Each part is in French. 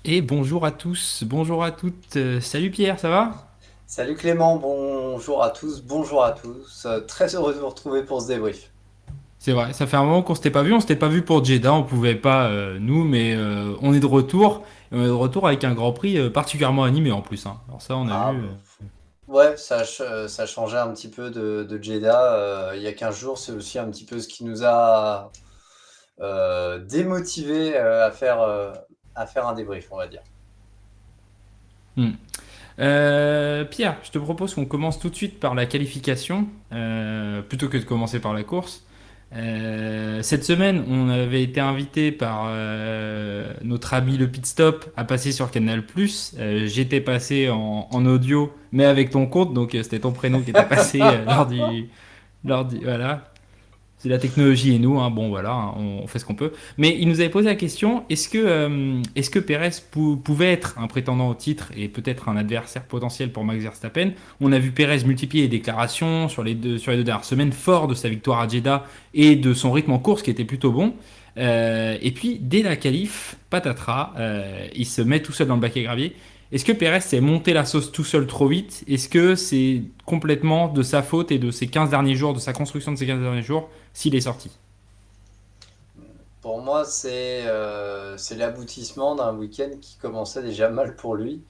Et bonjour à tous, bonjour à toutes. Salut Pierre, ça va? Salut Clément, bonjour à tous. Très heureux de vous retrouver pour ce débrief. C'est vrai, ça fait un moment qu'on s'était pas vu. On s'était pas vu pour Jeddah, on pouvait pas nous, mais on est de retour. Et on est de retour avec un Grand Prix particulièrement animé en plus, hein. Alors ça, on a Ah, vu. bah, ouais, ça changeait un petit peu de Jeddah il y a 15 jours. C'est aussi un petit peu ce qui nous a démotivés à faire un débrief, on va dire. Hmm. Pierre, je te propose qu'on commence tout de suite par la qualification, plutôt que de commencer par la course. Cette semaine, on avait été invité par notre ami le Pit Stop à passer sur Canal+. J'étais passé en audio, mais avec ton compte, donc c'était ton prénom qui était passé voilà. C'est la technologie et nous, hein, bon voilà, hein, on fait ce qu'on peut. Mais il nous avait posé la question, est-ce que Pérez pouvait être un prétendant au titre et peut-être un adversaire potentiel pour Max Verstappen? On a vu Pérez multiplier les déclarations sur les deux dernières semaines, fort de sa victoire à Jeddah et de son rythme en course qui était plutôt bon. Et puis, dès la qualif, patatras, il se met tout seul dans le bac à gravier. Est-ce que Pérez s'est monté la sauce tout seul trop vite? Est-ce que c'est complètement de sa faute et de ses 15 derniers jours, de sa construction de ces 15 derniers jours, s'il est sorti? Pour moi, c'est l'aboutissement d'un week-end qui commençait déjà mal pour lui.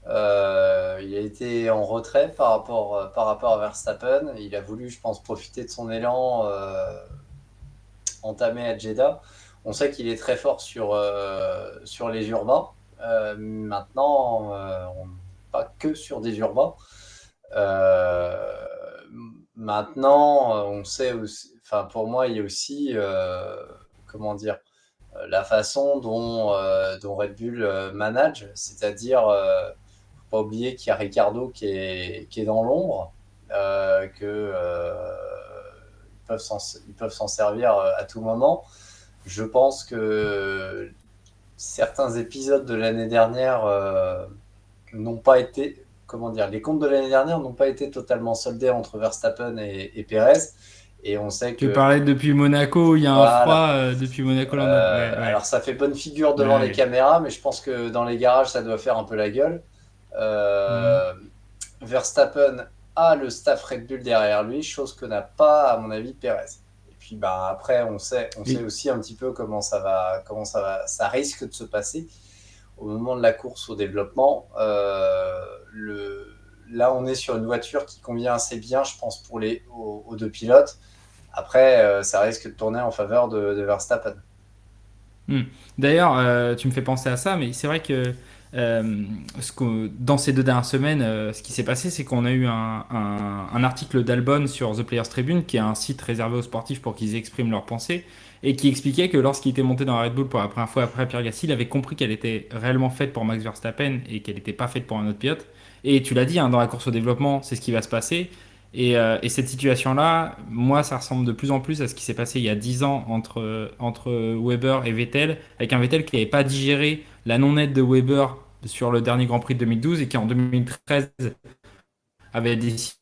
Il a été en retrait par rapport à Verstappen. Il a voulu, je pense, profiter de son élan entamé à Jeddah. On sait qu'il est très fort sur les urbains. Maintenant, pas que sur des urbains. Euh, Maintenant, on sait aussi, enfin pour moi, il y a aussi, comment dire, la façon dont Red Bull manage, c'est-à-dire, faut pas oublier qu'il y a Ricardo qui est dans l'ombre, que ils peuvent s'en servir à tout moment. Je pense que certains épisodes de l'année dernière n'ont pas été, comment dire, les comptes de l'année dernière n'ont pas été totalement soldés entre Verstappen et Perez. Et on sait Tu que, parlais depuis Monaco, il y a un froid voilà. depuis Monaco Landa. Ouais, ouais. Alors ça fait bonne figure devant les Ouais. caméras, mais je pense que dans les garages, ça doit faire un peu la gueule. Mhm. Euh, Verstappen a le staff Red Bull derrière lui, chose que n'a pas, à mon avis, Perez. Et puis bah, après, on sait Et- aussi un petit peu ça risque de se passer au moment de la course au développement. Là, on est sur une voiture qui convient assez bien, je pense, aux deux pilotes. Après, ça risque de tourner en faveur de Verstappen. Hmm. D'ailleurs, tu me fais penser à ça, mais c'est vrai que dans ces deux dernières semaines, ce qui s'est passé, c'est qu'on a eu un article d'Albon sur The Players Tribune, qui est un site réservé aux sportifs pour qu'ils expriment leurs pensées, et qui expliquait que lorsqu'il était monté dans la Red Bull pour la première fois après Pierre Gasly, il avait compris qu'elle était réellement faite pour Max Verstappen et qu'elle n'était pas faite pour un autre pilote. Et tu l'as dit, hein, dans la course au développement, c'est ce qui va se passer. Et cette situation-là, moi, ça ressemble de plus en plus à ce qui s'est passé il y a 10 ans entre Weber et Vettel, avec un Vettel qui n'avait pas digéré la non-aide de Weber sur le dernier Grand Prix de 2012 et qui en 2013 avait décidé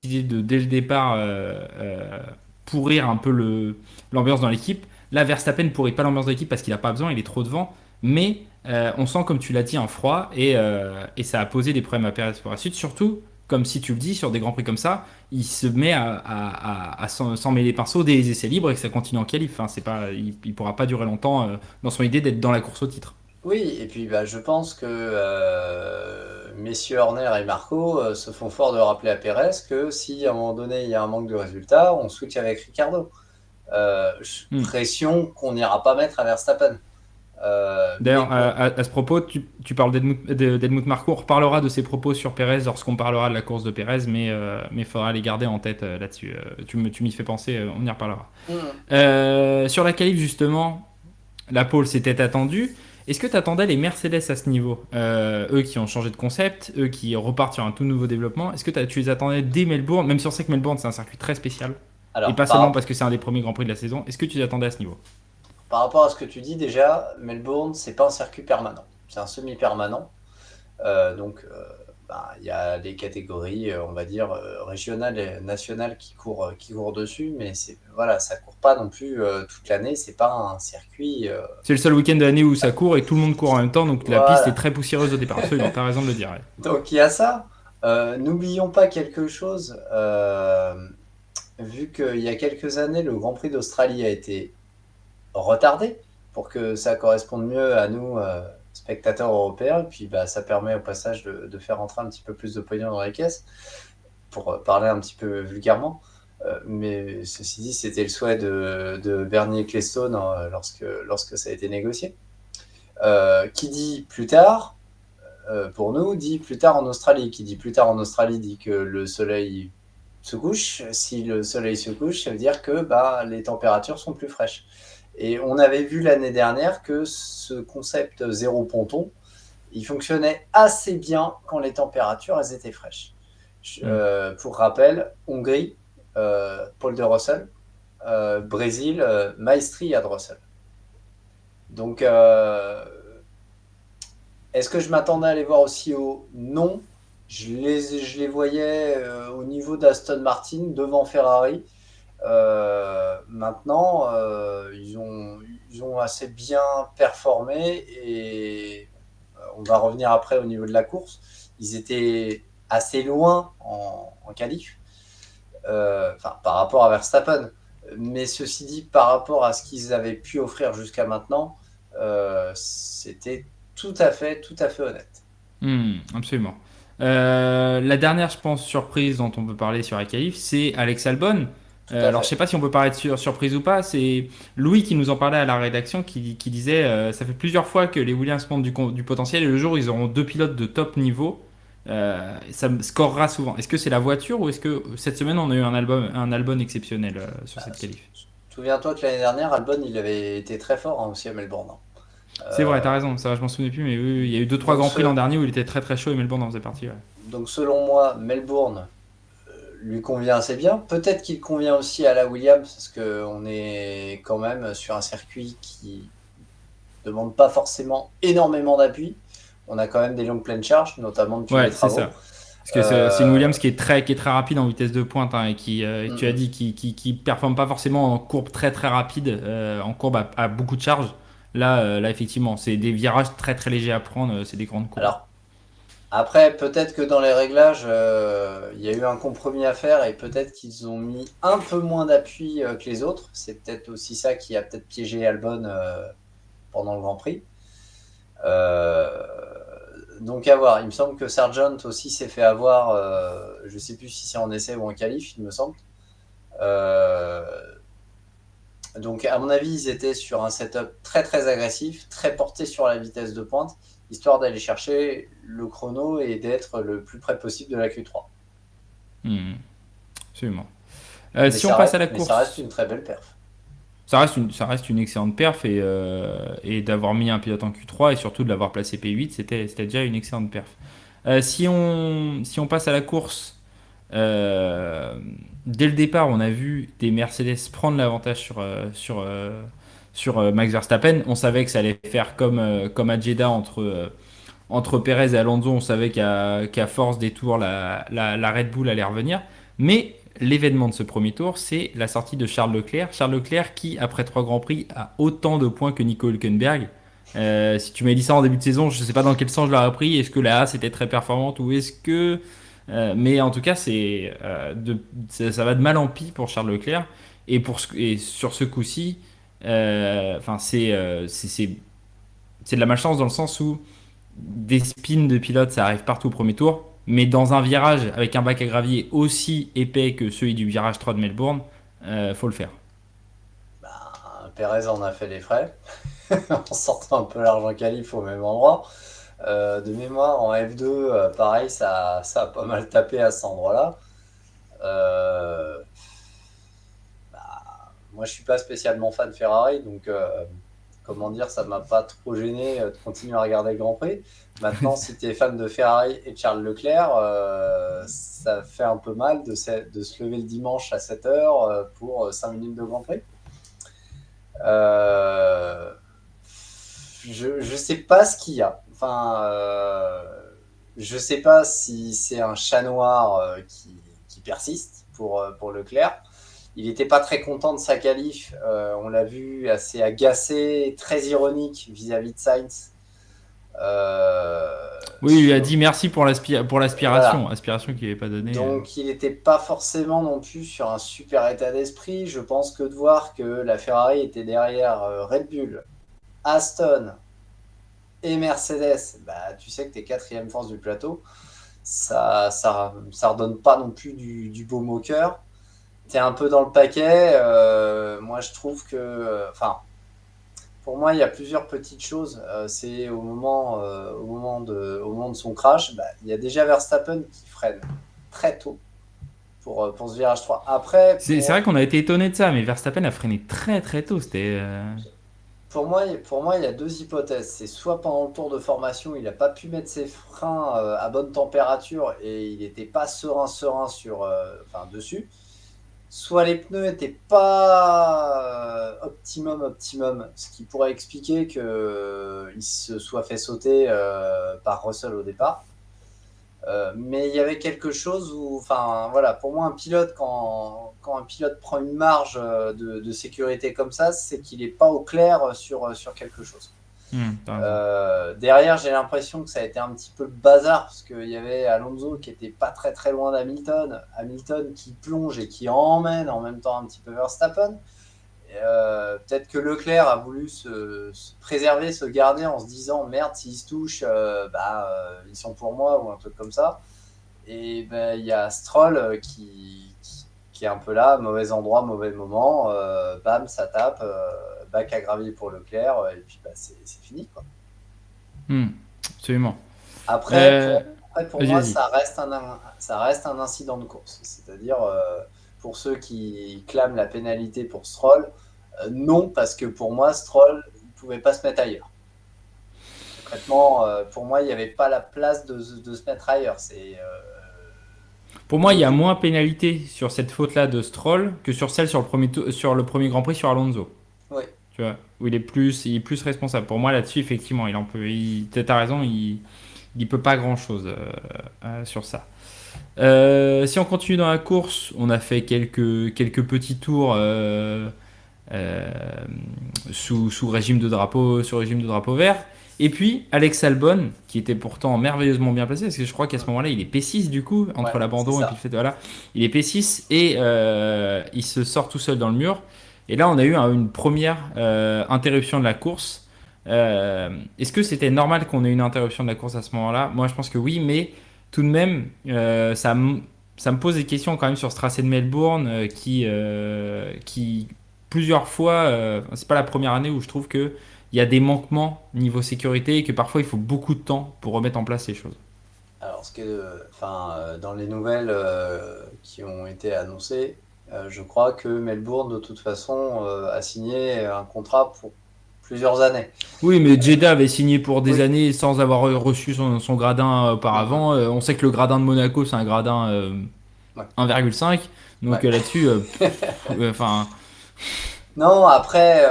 de, dès le départ, pourrir un peu l'ambiance dans l'équipe. Là, Verstappen ne pourrit pas l'ambiance de l'équipe parce qu'il n'a pas besoin, il est trop devant. Mais on sent, comme tu l'as dit, un froid et ça a posé des problèmes à Perez pour la suite. Surtout, comme si tu le dis, sur des grands prix comme ça, il se met à s'en mêler les pinceaux dès les essais libres et que ça continue en qualif. Enfin, c'est pas, il ne pourra pas durer longtemps dans son idée d'être dans la course au titre. Oui, et puis bah, je pense que messieurs Horner et Marco se font fort de rappeler à Perez que si à un moment donné il y a un manque de résultats, on switch avec Ricardo. Hmm. Pression qu'on n'ira pas mettre à Verstappen. Mais D'ailleurs, qu'on à ce propos, tu parles d'Helmut Marko. On reparlera de ses propos sur Pérez lorsqu'on parlera de la course de Pérez, mais il faudra les garder en tête là-dessus. Tu m'y fais penser, on y reparlera. Hmm. Sur la qualif, justement, la pole s'était attendue. Est-ce que tu attendais les Mercedes à ce niveau? Eux qui ont changé de concept, eux qui repartent sur un tout nouveau développement. Est-ce que tu les attendais dès Melbourne? Même si on sait que Melbourne, c'est un circuit très spécial. Et Alors, pas seulement parce que c'est un des premiers Grands Prix de la saison. Est-ce que tu les attendais à ce niveau? par rapport à ce que tu dis déjà, Melbourne, c'est pas un circuit permanent, c'est un semi-permanent. Donc, il y a des catégories, on va dire, régionales et nationales qui courent dessus, mais voilà, ça court pas non plus toute l'année, c'est pas un circuit. C'est le seul week-end de l'année où ça court et tout le monde court en même temps, donc la piste est Voilà. très poussiéreuse au départ. Absolument, t'as raison de le dire. Ouais. Donc il y a ça. N'oublions pas quelque chose, vu qu'il y a quelques années, le Grand Prix d'Australie a été retardé pour que ça corresponde mieux à nous, spectateurs européens. Et puis ça permet au passage de faire rentrer un petit peu plus de pognon dans les caisses, pour parler un petit peu vulgairement. Mais ceci dit, c'était le souhait de Bernie Ecclestone lorsque ça a été négocié. Qui dit plus tard, pour nous, dit plus tard en Australie. Qui dit plus tard en Australie dit que le soleil se couche. Si le soleil se couche, ça veut dire que les températures sont plus fraîches. Et on avait vu l'année dernière que ce concept zéro ponton, il fonctionnait assez bien quand les températures elles étaient fraîches. Pour rappel, Hongrie, Paul de Russell, Brésil, Maestri à de Russell. Donc, est-ce que je m'attendais à les voir aussi haut? Non. Je les voyais au niveau d'Aston Martin devant Ferrari. Maintenant, ils ont assez bien performé et on va revenir après au niveau de la course. Ils étaient assez loin en qualif, par rapport à Verstappen. Mais ceci dit, par rapport à ce qu'ils avaient pu offrir jusqu'à maintenant, c'était tout à fait honnête. Absolument. La dernière, je pense, surprise dont on peut parler sur la qualif, c'est Alex Albon. Tout à Alors, je sais fait. pas si on peut parler de surprise ou pas. C'est Louis qui nous en parlait à la rédaction, qui disait ça fait plusieurs fois que les Williams montrent du potentiel et le jour où ils auront deux pilotes de top niveau, ça scorera souvent. Est-ce que c'est la voiture ou est-ce que cette semaine on a eu un Albon exceptionnel sur cette qualif? Souviens-toi que l'année dernière, Albon, il avait été très fort aussi à Melbourne. C'est vrai, t'as Euh, raison, ça je m'en souvenais plus, mais oui, il y a eu deux trois donc, grands prix l'an ce- dernier où il était très très chaud et Melbourne en faisait partie. Ouais. donc, selon moi, Melbourne lui convient assez bien. Peut-être qu'il convient aussi à la Williams, parce qu'on est quand même sur un circuit qui ne demande pas forcément énormément d'appui. On a quand même des longues pleines charges, notamment depuis Ouais, les c'est travaux. ça. Parce que c'est une Euh, Williams qui est très rapide en vitesse de pointe hein, et qui, mm, tu as mm. dit, qui performe pas forcément en courbe très très rapide, en courbe à beaucoup de charge. Là, effectivement, c'est des virages très très légers à prendre, c'est des grandes courbes. Alors, après, peut-être que dans les réglages, il y a eu un compromis à faire et peut-être qu'ils ont mis un peu moins d'appui que les autres. C'est peut-être aussi ça qui a peut-être piégé Albon pendant le Grand Prix. Euh, donc à voir. Il me semble que Sargent aussi s'est fait avoir. Je ne sais plus si c'est en essai ou en qualif, il me semble. Euh, donc à mon avis, ils étaient sur un setup très très agressif, très porté sur la vitesse de pointe, histoire d'aller chercher le chrono et d'être le plus près possible de la Q3. Hmm, absolument. Mais Si on passe à la ça reste course, une très belle perf. ça reste une excellente perf et d'avoir mis un pilote en Q3 et surtout de l'avoir placé P8, c'était déjà une excellente perf. Si on passe à la course, Euh, dès le départ, on a vu des Mercedes prendre l'avantage sur Max Verstappen. On savait que ça allait faire comme à Jeddah entre Perez et Alonso. On savait qu'à force des tours, la Red Bull allait revenir. Mais l'événement de ce premier tour, c'est la sortie de Charles Leclerc. Charles Leclerc qui, après trois Grands Prix, a autant de points que Nico Hülkenberg. Si tu m'as dit ça en début de saison, je ne sais pas dans quel sens je l'aurais pris. Est-ce que la A c'était très performante ou est-ce que mais en tout cas, ça va de mal en pis pour Charles Leclerc. Et sur ce coup-ci, enfin, c'est de la malchance dans le sens où des spins de pilote, ça arrive partout au premier tour. Mais dans un virage avec un bac à gravier aussi épais que celui du virage 3 de Melbourne, faut le faire. Perez en a fait les frais, en sortant un peu l'argent qualif au même endroit. De mémoire, en F2, pareil, ça a pas mal tapé à cet endroit-là. Euh, Moi, je suis pas spécialement fan de Ferrari, donc comment dire, ça m'a pas trop gêné de continuer à regarder le Grand Prix. Maintenant, si tu es fan de Ferrari et de Charles Leclerc, ça fait un peu mal de se lever le dimanche à 7h pour 5 minutes de Grand Prix. Je sais pas ce qu'il y a. Enfin, je sais pas si c'est un chat noir qui persiste pour Leclerc. Il n'était pas très content de sa qualif. On l'a vu assez agacé, très ironique vis-à-vis de Sainz. Oui, il lui a Sur, dit merci pour voilà. l'aspiration, aspiration qu'il n'avait pas donnée. Donc, il n'était pas forcément non plus sur un super état d'esprit. Je pense que de voir que la Ferrari était derrière Red Bull, Aston et Mercedes, bah, tu sais que tu es quatrième force du plateau. Ça redonne pas non plus du baume au cœur. Tu es un peu dans le paquet. Moi, je trouve que. Enfin, pour moi, il y a plusieurs petites choses. C'est au moment de son crash, bah, il y a déjà Verstappen qui freine très tôt pour ce virage 3. Après, C'est vrai qu'on a été étonné de ça, mais Verstappen a freiné très très tôt. pour moi, il y a deux hypothèses. C'est soit pendant le tour de formation, il n'a pas pu mettre ses freins à bonne température et il n'était pas serein enfin, dessus. Soit les pneus n'étaient pas optimum, ce qui pourrait expliquer qu'il se soit fait sauter par Russell au départ. Mais il y avait quelque chose où, enfin voilà, pour moi, un pilote, quand un pilote prend une marge de sécurité comme ça, c'est qu'il n'est pas au clair sur quelque chose. T'as raison. Derrière, j'ai l'impression que ça a été un petit peu le bazar parce qu'il y avait Alonso qui était pas très très loin d'Hamilton, Hamilton qui plonge et qui emmène en même temps un petit peu Verstappen. Peut-être que Leclerc a voulu se préserver, se garder en se disant merde, s'ils se touchent, ils sont pour moi ou un truc comme ça. Et ben, il y a Stroll qui est un peu là, mauvais endroit, mauvais moment, bam, ça tape, bac à gravier pour Leclerc, et puis bah, c'est fini, quoi. Hmm, absolument. Après, Euh, pour Vas-y, moi, vas-y. ça reste un incident de course. C'est-à-dire, pour ceux qui clament la pénalité pour Stroll, non, parce que pour moi, Stroll ne pouvait pas se mettre ailleurs. Concrètement, pour moi, il n'y avait pas la place de se mettre ailleurs. Pour moi, il y a Logique. moins pénalité sur cette faute-là de Stroll que sur celle sur le premier Grand Prix sur Alonso. Oui. Tu vois, où il est plus responsable. Pour moi, là-dessus, effectivement, t'as raison, il peut pas grand-chose sur ça. Si on continue dans la course, on a fait quelques petits tours euh, sous régime de drapeau vert. Et puis, Alex Albon, qui était pourtant merveilleusement bien placé, parce que je crois qu'à ce moment-là, il est P6 du coup, Ouais, entre c'est l'abandon et puis le ça. fait, voilà, il est P6 et il se sort tout seul dans le mur. Et là, on a eu une première interruption de la course. Est-ce que c'était normal qu'on ait une interruption de la course à ce moment-là? Moi, je pense que oui, mais tout de même, ça me pose des questions quand même sur ce tracé de Melbourne qui plusieurs fois, c'est pas la première année où je trouve que il y a des manquements niveau sécurité et que parfois il faut beaucoup de temps pour remettre en place les choses. Alors, dans les nouvelles qui ont été annoncées, je crois que Melbourne, de toute façon, a signé un contrat pour plusieurs années. Oui, mais Jeddah avait signé pour des Oui. années sans avoir reçu son gradin Mhm. auparavant. On sait que le gradin de Monaco, c'est un gradin Ouais. 1,5. Donc Ouais. là-dessus, enfin, Non, après,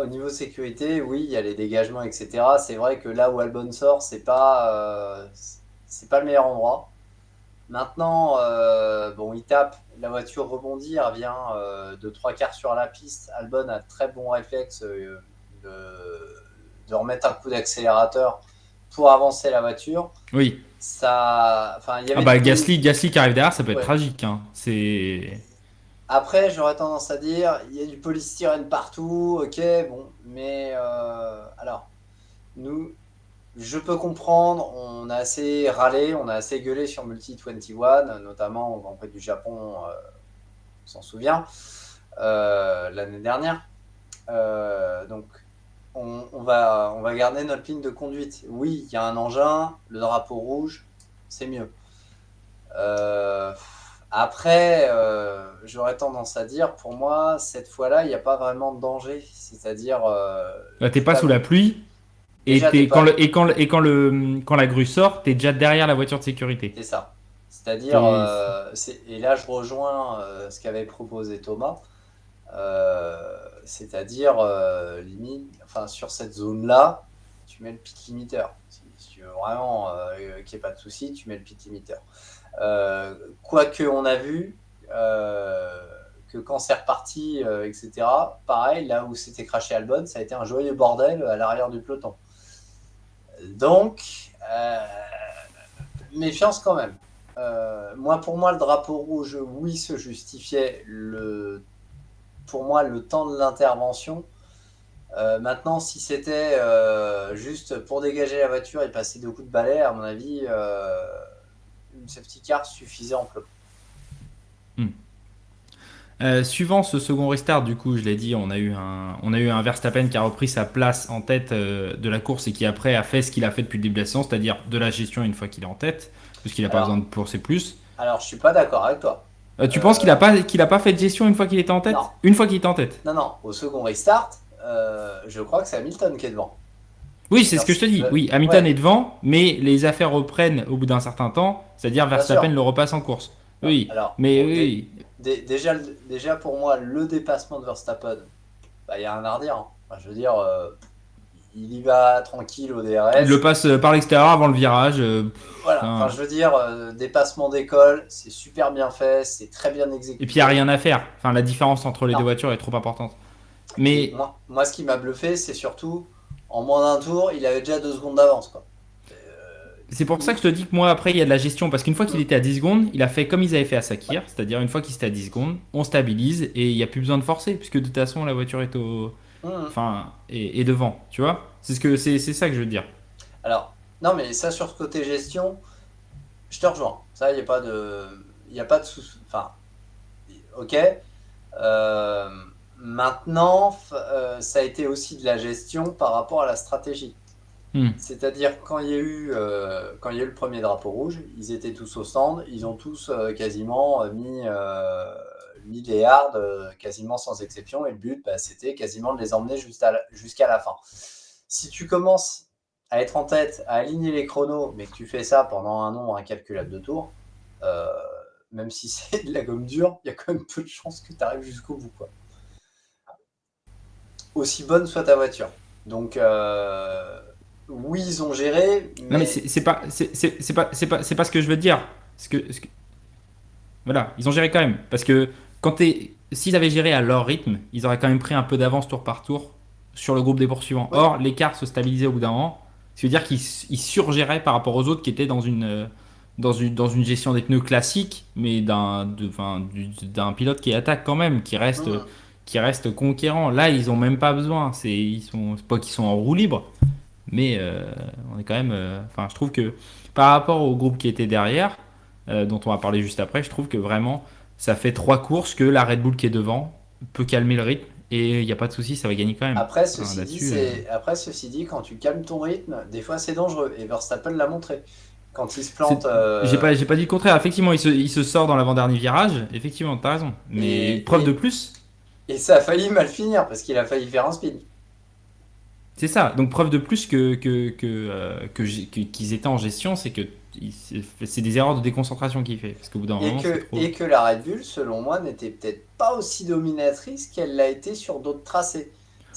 au niveau sécurité, oui, il y a les dégagements, etc. C'est vrai que là où Albon sort, c'est pas le meilleur endroit. Maintenant, bon, il tape, la voiture rebondit, elle revient de trois quarts sur la piste. Albon a très bon réflexe de remettre un coup d'accélérateur pour avancer la voiture. oui. Enfin, il y Ah avait bah du police. Gasly qui arrive derrière, ça peut être Ouais. tragique, hein. C'est. Après, j'aurais tendance à dire, il y a du polystyrène partout, ok, bon, mais alors, nous, je peux comprendre, on a assez râlé, on a assez gueulé sur Multi 21, notamment au Grand Prix du Japon, on s'en souvient, l'année dernière. Donc, on va garder notre ligne de conduite. Oui, il y a un engin, le drapeau rouge, c'est mieux. Euh, Après, j'aurais tendance à dire, pour moi, cette fois-là, il n'y a pas vraiment de danger. C'est-à-dire, Là, t'es pas sous la pluie et déjà, t'es pas. quand la grue sort, t'es déjà derrière la voiture de sécurité. C'est ça. C'est-à-dire, T'es- et là, je rejoins ce qu'avait proposé Thomas. C'est-à-dire, limite, enfin, sur cette zone-là, tu mets le pit limiteur, si tu veux. vraiment qu'il n'y ait pas de souci, tu mets le pit limiter. Quoique on a vu que quand c'est reparti, etc., pareil, là où c'était craché Albon, ça a été un joyeux bordel à l'arrière du peloton. Donc, méfiance quand même. Pour moi, le drapeau rouge, oui, se justifiait pour moi le temps de l'intervention. Maintenant, si c'était juste pour dégager la voiture et passer 2 coups de balai, à mon avis, une safety car suffisait amplement. Suivant ce second restart, du coup, je l'ai dit, on a eu un Verstappen qui a repris sa place en tête de la course et qui après a fait ce qu'il a fait depuis le début de la séance, c'est-à-dire de la gestion une fois qu'il est en tête, parce qu'il n'a pas besoin de pousser plus. Alors, je suis pas d'accord avec toi. Tu penses qu'il a pas fait de gestion une fois qu'il était en tête? Non. Une fois qu'il était en tête? Non, au second restart, je crois que c'est Hamilton qui est devant. Oui, c'est ce que je te dis. Oui, Hamilton est devant, mais les affaires reprennent au bout d'un certain temps, c'est-à-dire Verstappen le repasse en course. Oui, alors, mais bon, oui. Déjà, pour moi, le dépassement de Verstappen, il y a rien à redire. Hein. Enfin, je veux dire, il y va tranquille au DRS. Il le passe par l'extérieur avant le virage. Voilà, enfin, je veux dire, dépassement d'école, c'est super bien fait, c'est très bien exécuté. Et puis il n'y a rien à faire. Enfin, la différence entre les deux voitures est trop importante. Mais moi, ce qui m'a bluffé, c'est surtout, en moins d'un tour, il avait déjà 2 secondes d'avance, quoi. C'est pour ça que je te dis que moi, après, il y a de la gestion. Parce qu'une fois qu'il était à 10 secondes, il a fait comme ils avaient fait à Sakir. C'est-à-dire, une fois qu'il était à 10 secondes, on stabilise et il n'y a plus besoin de forcer. Puisque de toute façon, la voiture est est devant. Tu vois? C'est ça que je veux dire. Alors, non, mais ça, sur ce côté gestion, je te rejoins. Ça, il n'y a pas de souci. Enfin, ok. Maintenant, ça a été aussi de la gestion par rapport à la stratégie. C'est-à-dire quand il y a eu le premier drapeau rouge, ils étaient tous au stand, ils ont tous quasiment mis les hards quasiment sans exception, et le but c'était quasiment de les emmener jusqu'à la fin. Si tu commences à être en tête, à aligner les chronos, mais que tu fais ça pendant un nombre incalculable de tours, même si c'est de la gomme dure, il y a quand même peu de chances que tu arrives jusqu'au bout, quoi. Aussi bonne soit ta voiture. Donc oui, ils ont géré. Mais... Non, mais c'est pas ce que je veux dire. Voilà, ils ont géré quand même. Parce que s'ils avaient géré à leur rythme, ils auraient quand même pris un peu d'avance tour par tour sur le groupe des poursuivants. Ouais. Or, l'écart se stabilisait au bout d'un moment. Ce qui veut dire qu'ils surgéraient par rapport aux autres qui étaient dans une gestion des pneus classique, mais d'un pilote qui attaque quand même, qui reste conquérant. Là, ils ont même pas besoin. C'est pas qu'ils sont en roue libre. Mais on est quand même. Je trouve que par rapport au groupe qui était derrière, dont on va parler juste après, je trouve que vraiment ça fait 3 courses que la Red Bull qui est devant peut calmer le rythme et il n'y a pas de souci, ça va gagner quand même. Après, ceci dit, quand tu calmes ton rythme, des fois c'est dangereux. Et Verstappen l'a montré. Quand il se plante. J'ai pas dit le contraire. Effectivement, il se sort dans l'avant-dernier virage. Effectivement, t'as raison. Mais preuve de plus. Et ça a failli mal finir parce qu'il a failli faire un spin. C'est ça. Donc preuve de plus qu'ils étaient en gestion, c'est que c'est des erreurs de déconcentration qu'il fait. Parce qu'au bout d'un moment, et que la Red Bull, selon moi, n'était peut-être pas aussi dominatrice qu'elle l'a été sur d'autres tracés.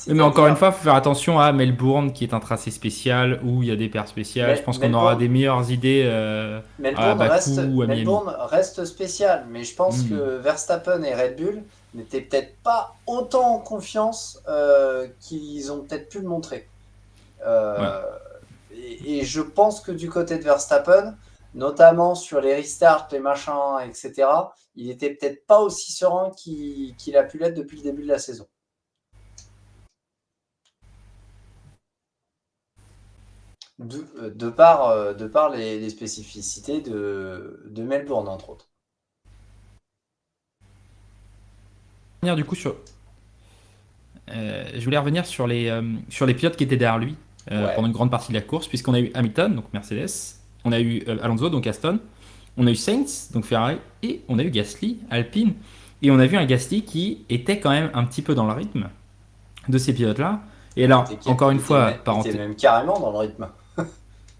Mais encore une fois, il faut faire attention à Melbourne, qui est un tracé spécial où il y a des paires spéciales. Je pense qu'on aura des meilleures idées à Bakou ou à Miami. Melbourne reste spécial, mais je pense que Verstappen et Red Bull n'étaient peut-être pas autant en confiance qu'ils ont peut-être pu le montrer. Et je pense que du côté de Verstappen, notamment sur les restarts, les machins, etc., il était peut-être pas aussi serein qu'il a pu l'être depuis le début de la saison. De par les spécificités de Melbourne, entre autres. Du coup, je voulais revenir sur les pilotes qui étaient derrière lui pendant une grande partie de la course, puisqu'on a eu Hamilton, donc Mercedes, on a eu Alonso, donc Aston, on a eu Sainz, donc Ferrari, et on a eu Gasly, Alpine, et on a vu un Gasly qui était quand même un petit peu dans le rythme de ces pilotes-là. Et alors, encore une fois, il était même carrément dans le rythme.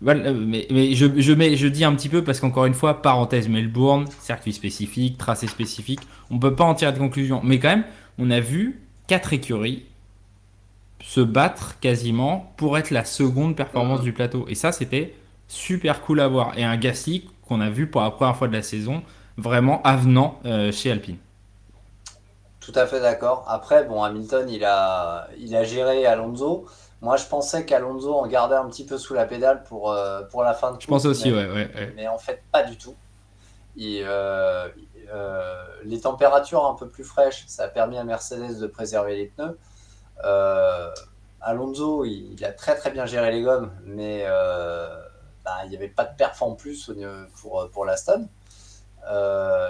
Voilà, mais je dis un petit peu parce qu'encore une fois, parenthèse Melbourne, circuit spécifique, tracé spécifique, on ne peut pas en tirer de conclusion. Mais quand même, on a vu 4 écuries se battre quasiment pour être la seconde performance du plateau. Et ça, c'était super cool à voir. Et un Gasly qu'on a vu pour la première fois de la saison, vraiment avenant chez Alpine. Tout à fait d'accord. Après, bon, Hamilton, il a géré Alonso. Moi, je pensais qu'Alonso en gardait un petit peu sous la pédale pour la fin de Je pense course, aussi, ouais, ouais, ouais. mais en fait, pas du tout. Les températures un peu plus fraîches, ça a permis à Mercedes de préserver les pneus. Euh, Alonso, il a très très bien géré les gommes, mais il n'y avait pas de perf en plus pour l'Aston.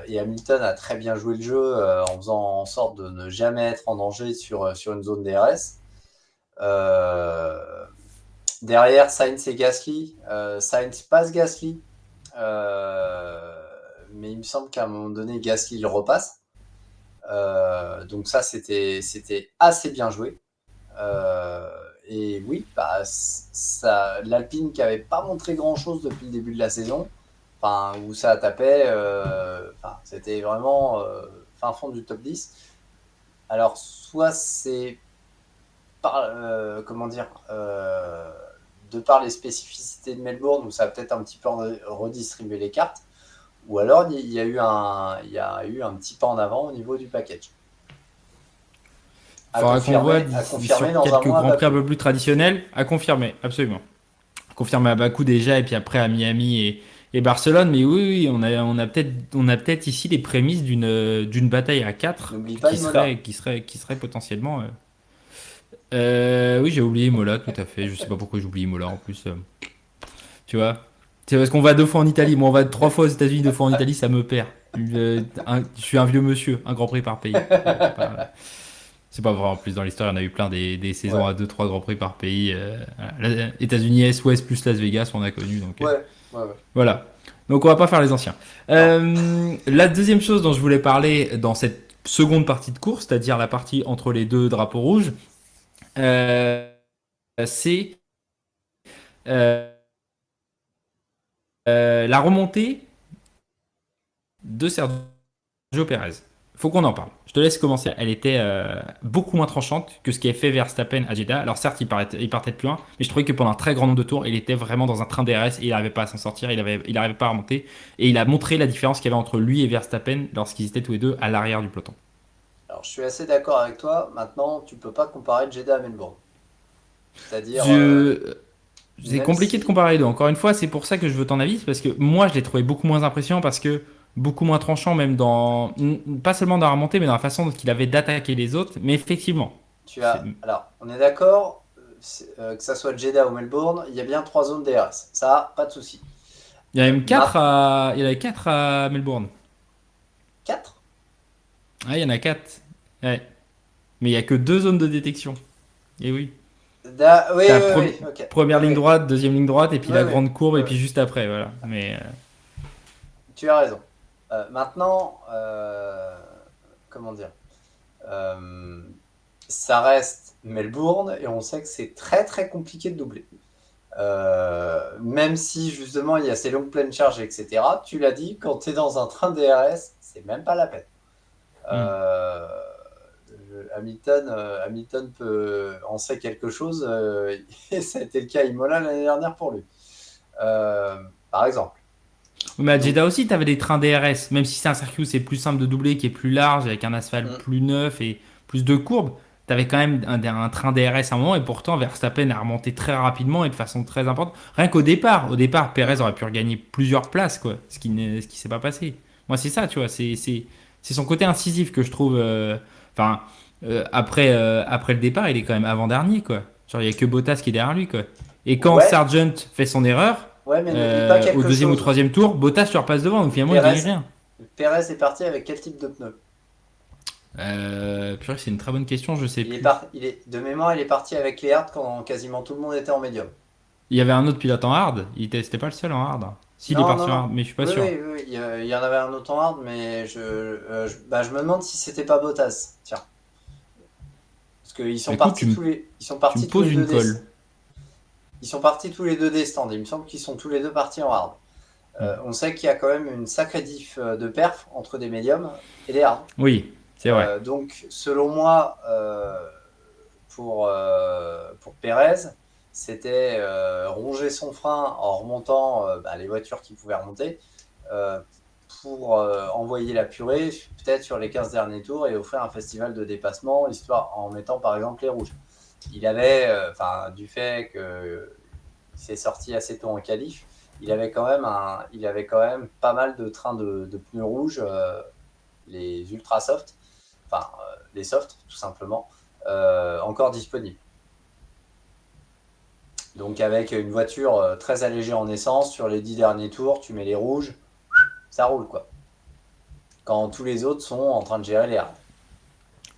Et Hamilton a très bien joué le jeu en faisant en sorte de ne jamais être en danger sur une zone DRS. Euh, Derrière, Sainz et Gasly. Sainz passe Gasly, mais il me semble qu'à un moment donné, Gasly le repasse. Donc ça, c'était assez bien joué. Et oui, l'Alpine qui n'avait pas montré grand-chose depuis le début de la saison, où ça tapait, c'était vraiment fin fond du top 10. Alors, soit c'est comment dire, de par les spécificités de Melbourne, où ça a peut-être un petit peu redistribué les cartes, ou alors il y a eu un petit pas en avant au niveau du package. Faudra qu'on voit À confirmer sur dans un quelques mois à grands prix un Bakou. peu plus traditionnels, à confirmer, absolument. Confirmer à Bakou déjà, et puis après à Miami et Barcelone. Mais oui, oui, on a peut-être ici les prémices d'une bataille à 4 N'oublie pas Imola. qui serait potentiellement. Oui, j'ai oublié Imola, tout à fait. Je sais pas pourquoi j'ai oublié Imola en plus. Tu vois? C'est parce qu'on va 2 fois en Italie. Moi, on va 3 fois aux États-Unis, 2 fois en Italie, ça me perd. Je suis un vieux monsieur, un grand prix par pays. C'est pas vrai, en plus dans l'histoire, il y en a eu plein des saisons Ouais, à 2-3 grands prix par pays. Voilà. États-Unis, Est, Ouest plus Las Vegas, on a connu. Donc ouais, ouais, ouais. voilà. Donc on va pas faire les anciens. Non. La deuxième chose dont je voulais parler dans cette seconde partie de course, c'est-à-dire la partie entre les deux drapeaux rouges, euh, c'est euh, la remontée de Sergio Perez. Faut qu'on en parle. Je te laisse commencer. Elle était beaucoup moins tranchante que ce qui est fait Verstappen à Jeddah. Alors certes, il partait de plus loin, mais je trouvais que pendant un très grand nombre de tours, il était vraiment dans un train DRS et il n'arrivait pas à s'en sortir, il n'arrivait pas à remonter. Et il a montré la différence qu'il y avait entre lui et Verstappen lorsqu'ils étaient tous les deux à l'arrière du peloton. Alors, je suis assez d'accord avec toi. Maintenant, tu peux pas comparer Jeddah à Melbourne. C'est-à-dire, Je... C'est même compliqué de si comparer les deux. Encore une fois, c'est pour ça que je veux ton avis, c'est parce que moi, je l'ai trouvé beaucoup moins impressionnant parce que beaucoup moins tranchant, même dans, pas seulement dans la remontée, mais dans la façon dont il avait d'attaquer les autres. Mais effectivement, tu as. Alors, on est d'accord, que ça soit Jeddah ou Melbourne, il y a bien 3 zones DRS. Ça, pas de souci. il y en avait même Ma... 4 à, il y en avait 4 à Melbourne. 4. Ah, il y en a 4. Ouais. Mais il y a que 2 zones de détection. Et oui. Oui, T'as oui, oui, ok. première Oui, ligne oui, droite, deuxième ligne droite, et puis oui, la oui, grande courbe, oui, et oui. puis juste après, voilà. Mais Tu as raison. Maintenant, comment dire, euh, ça reste Melbourne et on sait que c'est très très compliqué de doubler. Même si justement il y a ces longues pleines charges, etc. Tu l'as dit, quand tu es dans un train DRS, c'est même pas la peine. hmm. Euh, Hamilton en sait quelque chose, et ça a été le cas à Imola l'année dernière pour lui. Par exemple. Mais à Donc, Jeddah aussi, t'avais des trains DRS, même si c'est un circuit où c'est plus simple de doubler, qui est plus large, avec un asphalte mm, plus neuf et plus de courbes. T'avais quand même un train DRS à un moment, et pourtant Verstappen a remonté très rapidement et de façon très importante. Rien qu'au départ, Perez mm, aurait pu regagner plusieurs places, quoi, ce qui s'est pas passé. Moi, c'est ça, tu vois, c'est son côté incisif que je trouve. Enfin, après le départ, il est quand même avant-dernier, quoi. Genre, il y a que Bottas qui est derrière lui, quoi. Et quand ouais, Sargent fait son erreur, ouais, mais n'oublie pas au quelque deuxième ou chose. troisième tour, Bottas leur passe devant, donc finalement il gagne Pérez, rien. Pérez est parti avec quel type de pneu? Purée, c'est une très bonne question, je sais il est, plus. par... il est... De mémoire, il est parti avec les hards quand quasiment tout le monde était en médium. Il y avait un autre pilote en hard, c'était pas le seul en hard. S'il est Non, non, parti en non. hard, mais je suis pas Oui, sûr. oui, oui, oui. Il y en avait un autre en hard, mais je me demande si c'était pas Bottas. Tiens. Parce qu'ils sont Écoute, partis ils sont tu me partis tous poses les deux une colle. ils sont partis tous les deux des stands. Il me semble qu'ils sont tous les deux partis en hard. Hmm. On sait qu'il y a quand même une sacrée diff de perf entre des médiums et des hard. Oui, c'est vrai. Donc, selon moi, pour Pérez, c'était ronger son frein en remontant les voitures qui pouvaient remonter euh, pour envoyer la purée peut-être sur les 15 derniers tours et offrir un festival de dépassement, histoire en mettant par exemple les rouges. Il avait, du fait qu'il s'est sorti assez tôt en qualif, il avait quand même pas mal de trains de pneus rouges, les ultra soft, les soft tout simplement, encore disponibles. Donc avec une voiture très allégée en essence, sur les 10 derniers tours, tu mets les rouges, ça roule quoi. Quand tous les autres sont en train de gérer les hards.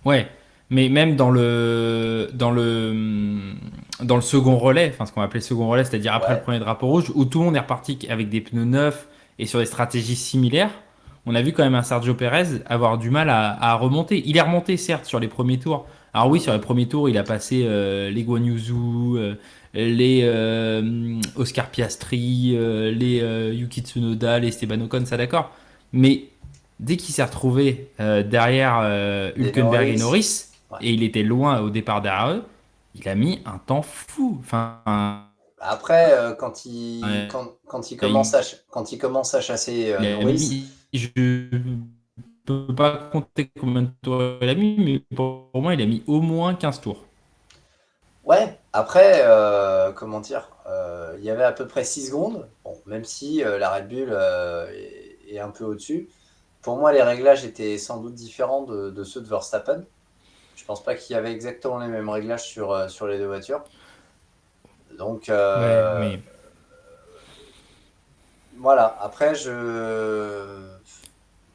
Ouais, mais même dans le second relais, enfin ce qu'on va appeler le second relais, c'est-à-dire après le Ouais, premier drapeau rouge, où tout le monde est reparti avec des pneus neufs et sur des stratégies similaires, on a vu quand même un Sergio Pérez avoir du mal à remonter. Il est remonté certes sur les premiers tours. Alors oui, sur les premiers tours, il a passé les Guan Yu Zhou, les Oscar Piastri, les Yuki Tsunoda, les Esteban Ocon, ça d'accord. Mais dès qu'il s'est retrouvé derrière des Hülkenberg et Norris. Norris, Ouais. et il était loin au départ derrière eux, il a mis un temps fou. Enfin, Après, il, quand il commence à chasser il a Norris, mis, je peux pas compter combien de tours il a mis, mais pour moi, il a mis au moins 15 tours. ouais, après, il y avait à peu près 6 secondes, bon, même si la Red Bull est un peu au-dessus. Pour moi, les réglages étaient sans doute différents de ceux de Verstappen. Je pense pas qu'il y avait exactement les mêmes réglages sur les deux voitures. Donc, Ouais, mais voilà. Après,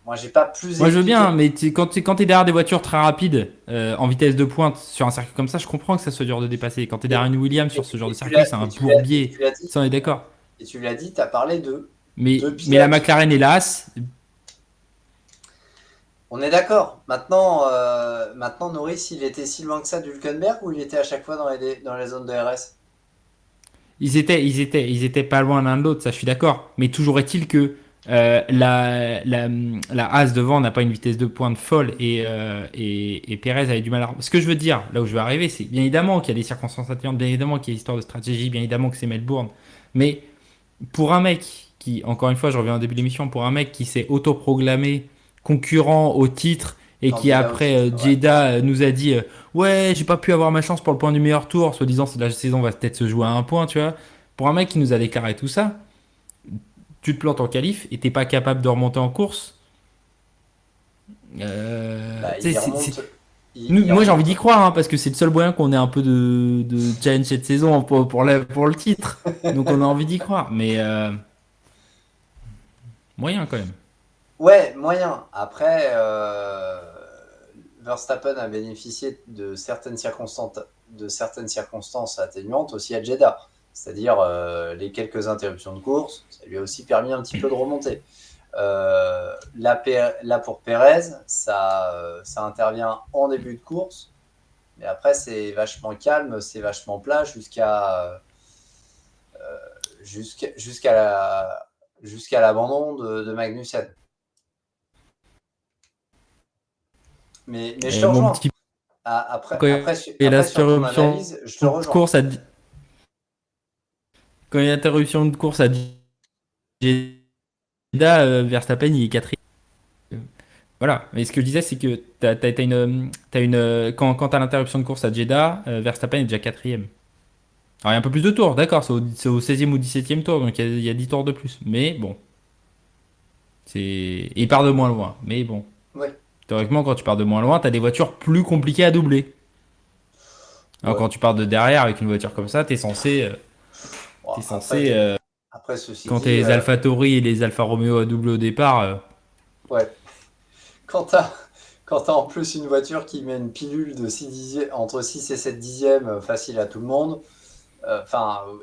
moi, j'ai pas plus moi je veux bien, hein, expliqué. mais quand t'es derrière des voitures très rapides, en vitesse de pointe, sur un circuit comme ça, je comprends que ça soit dur de dépasser. Quand t'es derrière Et, une Williams sur et, ce genre de et tu circuit, l'as, c'est un et tu l'as, et bourbier. tu l'as dit. Ça, on est d'accord. Et tu l'as dit, tu as parlé de deux Mais la pilotes. McLaren, hélas, On est d'accord. Maintenant, Norris, il était si loin que ça d'Hülkenberg ou il était à chaque fois dans les zones de RS? ils étaient pas loin l'un de l'autre, ça je suis d'accord. Mais toujours est-il que la Haas devant n'a pas une vitesse de pointe folle et Perez avait du mal à. Ce que je veux dire, là où je veux arriver, c'est bien évidemment qu'il y a des circonstances atténuantes, bien évidemment qu'il y a une histoire de stratégie, bien évidemment que c'est Melbourne. Mais pour un mec qui, encore une fois, je reviens au début de l'émission, pour un mec qui s'est autoproclamé concurrent au titre et qui Candidat au après titre, ouais. Jeddah nous a dit ouais, j'ai pas pu avoir ma chance pour le point du meilleur tour, soi-disant la saison va peut-être se jouer à un point, tu vois. Pour un mec qui nous a déclaré tout ça, tu te plantes en qualif et t'es pas capable de remonter en course. Tu sais, Il remonte. moi j'ai envie Remonte. d'y croire parce que c'est le seul moyen qu'on ait un peu de challenge cette saison pour le titre. Donc on a envie d'y croire, mais moyen quand même. Ouais, moyen. Après, Verstappen a bénéficié de certaines circonstances atténuantes aussi à Jeddah. C'est-à-dire les quelques interruptions de course, ça lui a aussi permis un petit peu de remonter. Là, pour Pérez, ça intervient en début de course, mais après c'est vachement calme, c'est vachement plat jusqu'à l'abandon de Magnussen. Mais je te Et mon rejoins. petit Après, quand après, il y a après, sur ton l'interruption analyse, je te de rejoins. course quand il y a l'interruption de course à Jeddah, Verstappen il est quatrième. Voilà. Mais ce que je disais, c'est que quand t'as l'interruption de course à Jeddah, Verstappen est déjà quatrième. Alors il y a un peu plus de tours, d'accord, c'est au 16e ou 17e tour, donc il y a 10 tours de plus. Mais bon, et il part de moins loin. Mais bon, Oui, théoriquement, quand tu pars de moins loin, t'as des voitures plus compliquées à doubler. Alors ouais. quand tu pars de derrière avec une voiture comme ça, Bon, t'es censé ceci quand t'as dit, les AlphaTauri et les Alfa Romeo à doubler au départ, ouais. Quand t'as, quand t'as en plus une voiture qui met une pilule de 6 dixièmes, entre 6 et 7 dixièmes facile à tout le monde,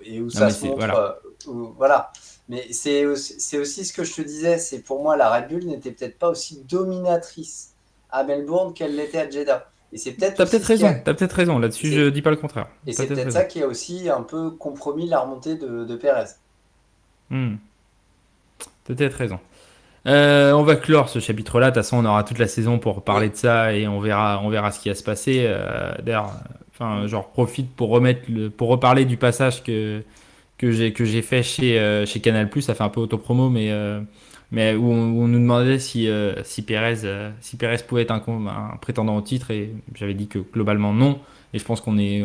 et où non ça mais se c'est montre, voilà. voilà. Mais c'est aussi ce que je te disais, c'est pour moi la Red Bull n'était peut-être pas aussi dominatrice à Melbourne qu'elle l'était à Jeddah. Et c'est peut-être aussi ce qui a, T'as peut-être raison. et Là-dessus, je c'est, dis pas le contraire. et T'as c'est peut-être peut-être raison. ça qui a aussi un peu compromis la remontée de Pérez. Hmm, T'as peut-être raison. On va clore ce chapitre-là. De toute façon, on aura toute la saison pour parler Oui, de ça et on verra ce qui va se passer. D'ailleurs, Enfin, genre, profite pour pour reparler du passage que j'ai fait chez Canal+. Ça fait un peu autopromo, mais où on nous demandait si Pérez pouvait être un prétendant au titre, et j'avais dit que globalement non. Et je pense qu'on est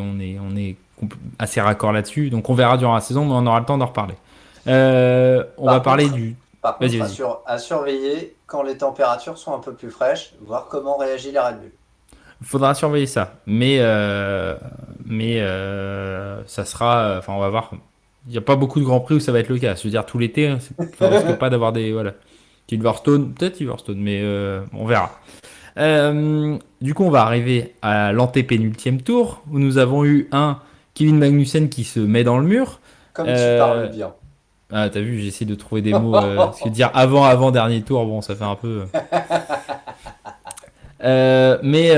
assez raccord là-dessus. Donc on verra durant la saison, mais on aura le temps d'en reparler. On va Par parler contre, du. par Vas-y, contre, vas-y. à surveiller quand les températures sont un peu plus fraîches, voir comment réagit la Red Bull. Il faudra surveiller ça. Mais ça sera. Enfin, on va voir. Il n'y a pas beaucoup de grands prix où ça va être le cas. Je veux dire, tout l'été, hein, on risque pas d'avoir des. Voilà. Silverstone, peut-être Silverstone, mais on verra. Du coup, on va arriver à l'antépénultième tour où nous avons eu un Kevin Magnussen qui se met dans le mur. Comme tu parles Euh, bien. Ah, t'as vu, j'essaie de trouver des mots. Parce que dire avant, dernier tour, bon, ça fait un peu. Mais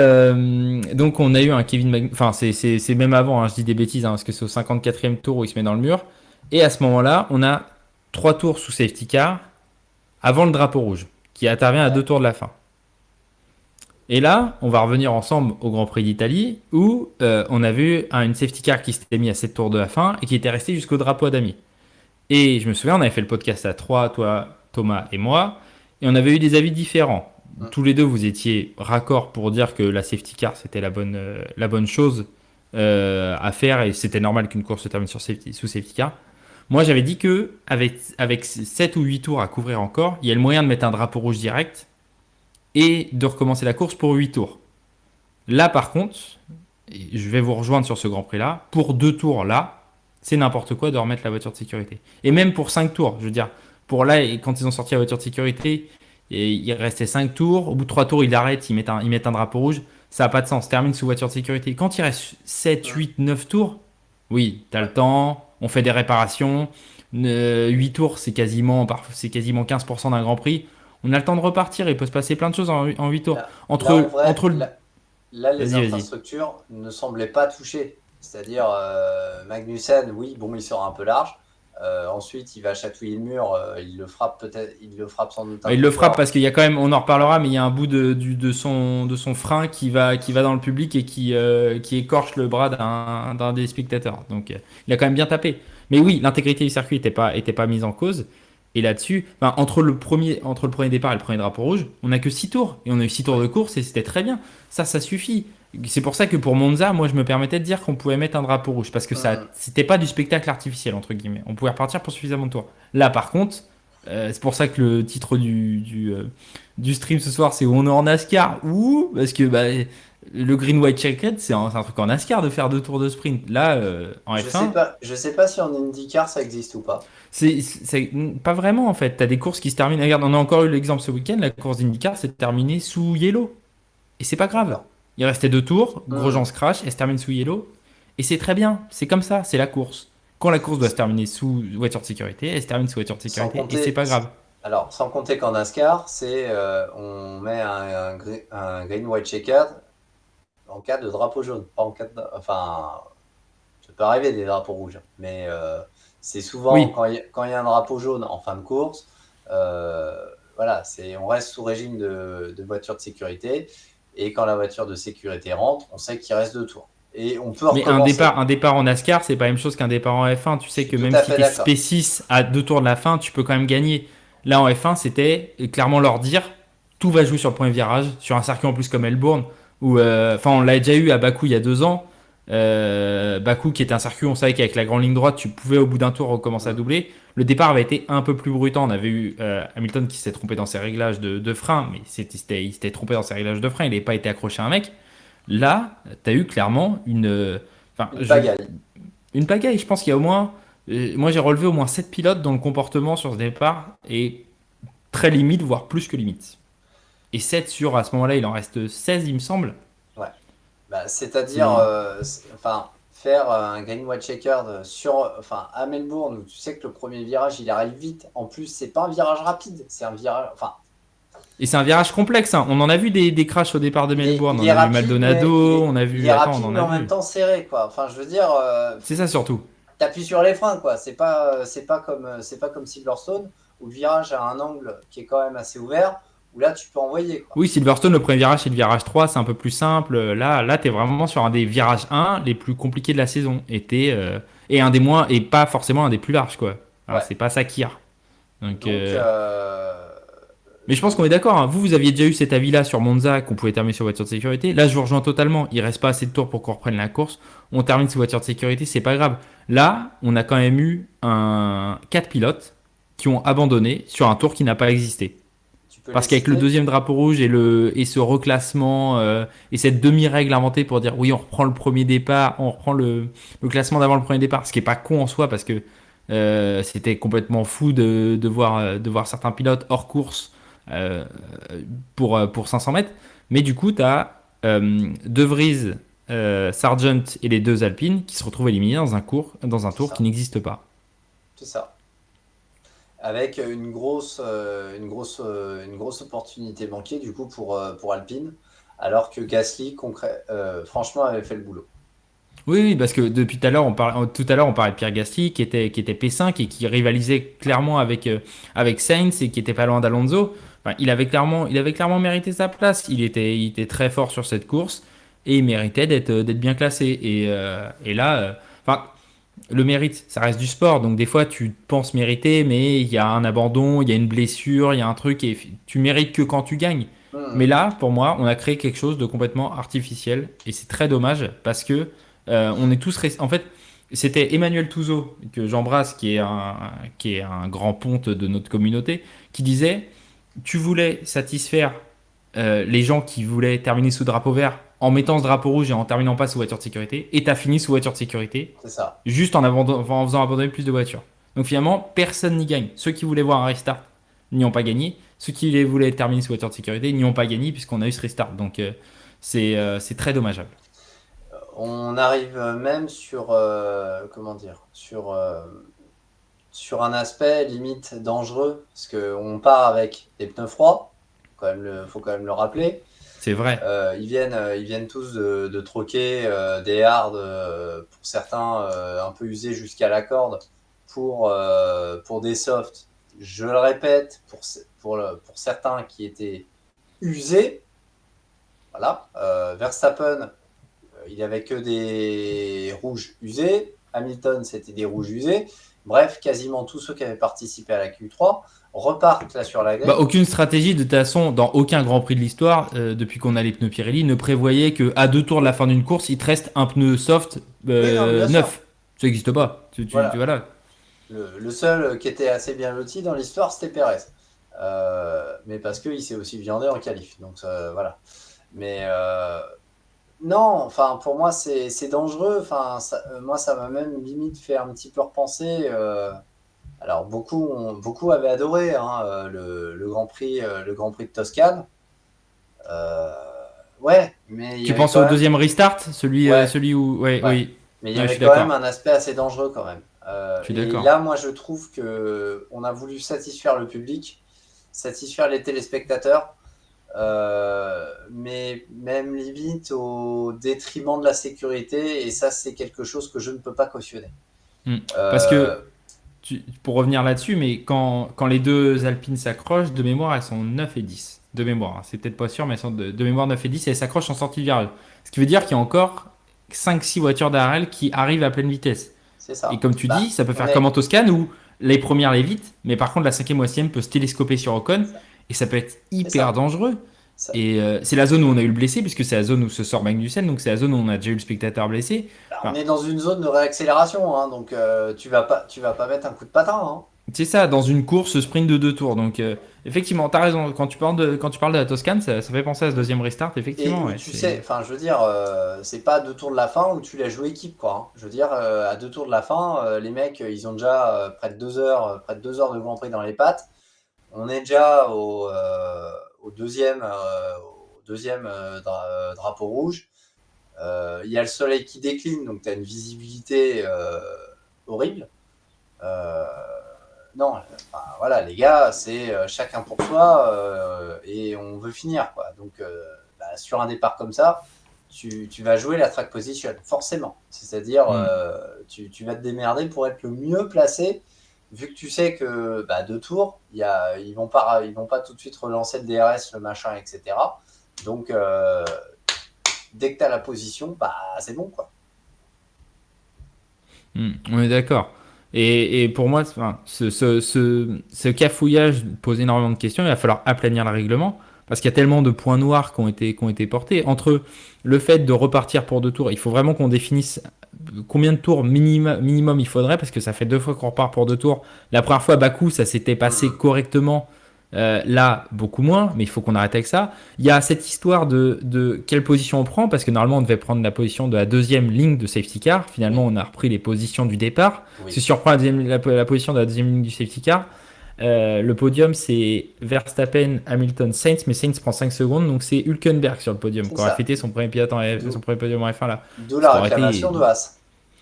donc on a eu un Kevin Magnussen, enfin c'est même avant, hein, je dis des bêtises, hein, parce que c'est au 54e tour où il se met dans le mur. Et à ce moment-là, on a 3 tours sous safety car avant le drapeau rouge, qui intervient à Ouais. 2 tours de la fin. Et là, on va revenir ensemble au Grand Prix d'Italie, où on a vu une safety car qui s'était mis à 7 tours de la fin et qui était resté jusqu'au drapeau à damier. Et je me souviens, on avait fait le podcast à 3, toi, Thomas et moi, et on avait eu des avis différents. Mm. Tous les deux, vous étiez raccord pour dire que la safety car, c'était la bonne chose à faire, et c'était normal qu'une course se termine sous safety car. Moi, j'avais dit que avec 7 ou 8 tours à couvrir encore, il y a le moyen de mettre un drapeau rouge direct et de recommencer la course pour 8 tours. Là, par contre, et je vais vous rejoindre sur ce Grand Prix-là, pour 2 tours là, c'est n'importe quoi de remettre la voiture de sécurité. Et même pour 5 tours, je veux dire, pour là, quand ils ont sorti la voiture de sécurité, et il restait 5 tours, au bout de 3 tours, ils arrêtent, ils mettent un drapeau rouge, ça n'a pas de sens, termine sous voiture de sécurité. Quand il reste 7, Mm. 8, 9 tours, oui, t'as le Ouais. temps, on fait des réparations, 8 tours, c'est quasiment 15% d'un Grand Prix. On a le temps de repartir, il peut se passer plein de choses en 8 tours. Là, en vrai, Entre le. là, les Vas-y, vas-y. infrastructures ne semblaient pas touchées. C'est-à-dire, Magnussen, oui, bon, il sort un peu large. Ensuite, il va chatouiller le mur. Il le frappe peut-être, il le frappe sans doute un Il peu le fort. frappe parce qu'il y a quand même, on en reparlera, mais il y a un bout de son frein qui va dans le public et qui écorche le bras d'un des spectateurs. Donc il a quand même bien tapé. Mais oui, l'intégrité du circuit n'était pas mise en cause. Et là-dessus, enfin, entre le premier départ et le premier drapeau rouge, on n'a que 6 tours. Et on a eu 6 tours Ouais. de course et c'était très bien. Ça suffit. C'est pour ça que pour Monza, moi je me permettais de dire qu'on pouvait mettre un drapeau rouge. Parce que ça, Mm. c'était pas du spectacle artificiel, entre guillemets. On pouvait repartir pour suffisamment de tours. Là par contre, c'est pour ça que le titre du stream ce soir, c'est où on est en NASCAR. Ouh, parce que bah, le Green White Checkered, c'est un truc en NASCAR de faire 2 tours de sprint. Là, en F1, Je sais pas si en IndyCar ça existe ou pas. c'est pas vraiment en fait. T'as des courses qui se terminent. Regarde, on a encore eu l'exemple ce week-end. La course d'IndyCar s'est terminée sous yellow. Et c'est pas grave. D'accord. Il restait 2 tours. Mm. Grosjean se crash. Elle se termine sous yellow. Et c'est très bien. C'est comme ça. C'est la course. Quand la course doit se terminer sous voiture de sécurité, elle se termine sous voiture de Sans sécurité. Et c'est compter, pas grave. alors, sans compter qu'en NASCAR, c'est on met un green white checkered en cas de drapeau jaune. Pas en cas de, enfin, ça peut arriver des drapeaux rouges, mais c'est souvent Oui, quand il y a un drapeau jaune en fin de course, euh, voilà, on reste sous régime de voiture de sécurité, et quand la voiture de sécurité rentre, on sait qu'il reste 2 tours. Et on peut mais un recommencer. départ, un départ en NASCAR, c'est pas la même chose qu'un départ en F1. Tu Je sais suis que tout même à si fait tu es d'accord. P6 à 2 tours de la fin, tu peux quand même gagner. Là en F1, c'était clairement leur dire tout va jouer sur le premier virage, sur un circuit en plus comme Melbourne, où, enfin, on l'a déjà eu à Bakou il y a 2 ans. Bakou, qui était un circuit, on savait qu'avec la grande ligne droite, tu pouvais au bout d'un tour recommencer à Mm. doubler. Le départ avait été un peu plus brutant. On avait eu Hamilton qui s'est trompé dans ses réglages de frein, mais il s'était trompé dans ses réglages de frein, il n'avait pas été accroché à un mec. Là, tu as eu clairement enfin, Une pagaille. une pagaille. Je pense qu'il y a au moins. Moi, j'ai relevé au moins 7 pilotes dont le comportement sur ce départ est très limite, voire plus que limite. Et 7 sur, à ce moment-là, il en reste 16, il me semble. Ouais. Bah, c'est-à-dire, C'est. enfin, faire un green white checkered enfin, à Melbourne, où tu sais que le premier virage, il arrive vite. En plus, c'est pas un virage rapide, c'est un virage. Enfin, Et c'est un virage complexe, hein. On en a vu des crashs au départ de Melbourne. il On est a vu rapide, mais Maldonado, on a il est vu. Attends, on rapide, en mais a en même vu. temps serré, quoi. Enfin, je veux dire, C'est ça surtout. t'appuies sur les freins, quoi. C'est pas comme Silverstone, où le virage a un angle qui est quand même assez ouvert, où là, tu peux envoyer, quoi. Oui, Silverstone, le premier virage, c'est le virage 3, c'est un peu plus simple. Là tu es vraiment sur un des virages 1 les plus compliqués de la saison. Et un des moins, et pas forcément un des plus larges, quoi. Alors, Ouais. c'est pas ça qui a. Donc, Donc, mais je pense qu'on est d'accord, hein. Vous aviez déjà eu cet avis-là sur Monza qu'on pouvait terminer sur voiture de sécurité. Là, je vous rejoins totalement. Il reste pas assez de tours pour qu'on reprenne la course. On termine sur voiture de sécurité, c'est pas grave. Là, on a quand même eu 4 pilotes qui ont abandonné sur un tour qui n'a pas existé. tu peux les Parce qu'avec le citer? deuxième drapeau rouge et ce reclassement et cette demi-règle inventée pour dire oui, on reprend le premier départ, on reprend le classement d'avant le premier départ, ce qui est pas con en soi parce que c'était complètement fou de voir certains pilotes hors course euh, pour 500 mètres. Mais du coup, tu as De Vries, Sargent et les deux Alpines qui se retrouvent éliminés dans un C'est tour qui ça. n'existe pas. C'est ça. Avec une grosse opportunité manquée, du coup, pour Alpine, alors que Gasly, franchement, avait fait le boulot. Oui, oui, parce que depuis tout à l'heure, on parlait de Pierre Gasly qui était P5 et qui rivalisait clairement avec Sainz et qui était pas loin d'Alonso. Enfin, il avait clairement mérité sa place. Il était très fort sur cette course et il méritait d'être bien classé. Et là, enfin, le mérite, ça reste du sport. Donc des fois, tu penses mériter, mais il y a un abandon, il y a une blessure, il y a un truc et tu mérites que quand tu gagnes. Mais Hmm. là, pour moi, on a créé quelque chose de complètement artificiel et c'est très dommage parce que on est tous en fait, c'était Emmanuel Touzeau que j'embrasse, qui est un grand ponte de notre communauté, qui disait, tu voulais satisfaire les gens qui voulaient terminer sous drapeau vert en mettant ce drapeau rouge et en terminant pas sous voiture de sécurité, et t'as fini sous voiture de sécurité C'est ça. juste en faisant abandonner plus de voitures. Donc finalement, personne n'y gagne. Ceux qui voulaient voir un restart n'y ont pas gagné. Ceux qui voulaient terminer sous voiture de sécurité n'y ont pas gagné puisqu'on a eu ce restart. Donc c'est très dommageable. On arrive même sur, comment dire, sur un aspect limite dangereux, parce qu'on part avec des pneus froids, faut quand même le rappeler. C'est vrai. Ils viennent tous de troquer des hards pour certains un peu usés jusqu'à la corde pour des softs. Je le répète, pour certains qui étaient usés, voilà. Verstappen, il n'y avait que des rouges usés. Hamilton, c'était des rouges usés. Bref, quasiment tous ceux qui avaient participé à la Q3 repartent là sur la Bah, grille. aucune stratégie de toute façon dans aucun Grand Prix de l'histoire depuis qu'on a les pneus Pirelli ne prévoyait que à 2 tours de la fin d'une course il te reste un pneu soft Oui, non, mais bien sûr. neuf. Ça n'existe pas. Voilà. Voilà. Le seul qui était assez bien loti dans l'histoire, c'était Perez. Mais parce qu'il s'est aussi viandé en qualif. Donc voilà. Mais non, enfin pour moi c'est dangereux. Enfin moi ça m'a même limite fait un petit peu repenser. Alors beaucoup avaient adoré hein, le Grand Prix de Toscane. Euh, ouais, mais il y Tu avait penses quand au même deuxième restart, celui, ouais celui où. Ouais, ouais, oui. mais il y Ouais, je avait suis quand même d'accord. un aspect assez dangereux quand même. Je suis Et d'accord. là moi je trouve que on a voulu satisfaire le public, satisfaire les téléspectateurs. Mais même limite au détriment de la sécurité, et ça c'est quelque chose que je ne peux pas cautionner. Hmm. Parce Euh, que, pour revenir là-dessus, mais quand les deux Alpines s'accrochent, de mémoire, elles sont 9 et 10. De mémoire, hein. C'est peut-être pas sûr, mais elles sont de mémoire 9 et 10 et elles s'accrochent en sortie de virage. Ce qui veut dire qu'il y a encore 5-6 voitures derrière elles qui arrivent à pleine vitesse. c'est Et ça. comme tu dis, Bah, ça peut on faire comme est en Toscane où les premières les vite, mais par contre la cinquième ou la sixième peut se télescoper sur Ocon ça, et ça peut être c'est hyper ça. dangereux. Ça- Et c'est la zone où on a eu le blessé, puisque c'est la zone où se sort Magnussen, donc c'est la zone où on a déjà eu le spectateur blessé. Bah, on Enfin, est dans une zone de réaccélération, hein, donc tu vas pas mettre un coup de patin. Hein. c'est ça, dans une course sprint de 2 tours. Donc effectivement, t'as raison, quand tu parles de la Toscane, ça fait penser à ce deuxième restart, Et effectivement. où Ouais, tu sais, c'est... enfin je veux dire, c'est pas à 2 tours de la fin où tu la joues équipe, quoi. Hein. Je veux dire, à 2 tours de la fin, les mecs, ils ont déjà près de 2 heures de Grand Prix dans les pattes. On est déjà au deuxième drapeau rouge. Il y a le soleil qui décline, donc tu as une visibilité horrible. Euh, non, enfin, voilà, les gars, c'est chacun pour soi et on veut finir. Quoi. Donc, bah, sur un départ comme ça, tu vas jouer la track position, forcément. C'est-à-dire, Hmm. tu vas te démerder pour être le mieux placé vu que tu sais que 2 tours, ils vont pas tout de suite relancer le DRS, le machin, etc. Donc, dès que tu as la position, c'est bon, quoi. On est d'accord. Et pour moi, enfin, ce cafouillage pose énormément de questions. Il va falloir aplanir le règlement parce qu'il y a tellement de points noirs qui ont été portés. Entre le fait de repartir pour 2 tours, il faut vraiment qu'on définisse combien de tours minimum il faudrait parce que ça fait 2 fois qu'on repart pour 2 tours. La première fois à Bakou, ça s'était passé Mhm. correctement. Là, beaucoup moins, mais il faut qu'on arrête avec ça. Il y a cette histoire de quelle position on prend, parce que normalement on devait prendre la position de la deuxième ligne de safety car. Finalement, Oui, on a repris les positions du départ. Parce que oui, si on reprend la position de la deuxième ligne du safety car, le podium c'est Verstappen, Hamilton, Sainz, mais Sainz prend 5 secondes, donc c'est Hülkenberg sur le podium, c'est qui aurait ça. fêté son premier, pilote son D'où premier podium en F1 là. d'où Ce la qui aurait réclamation été. de Haas,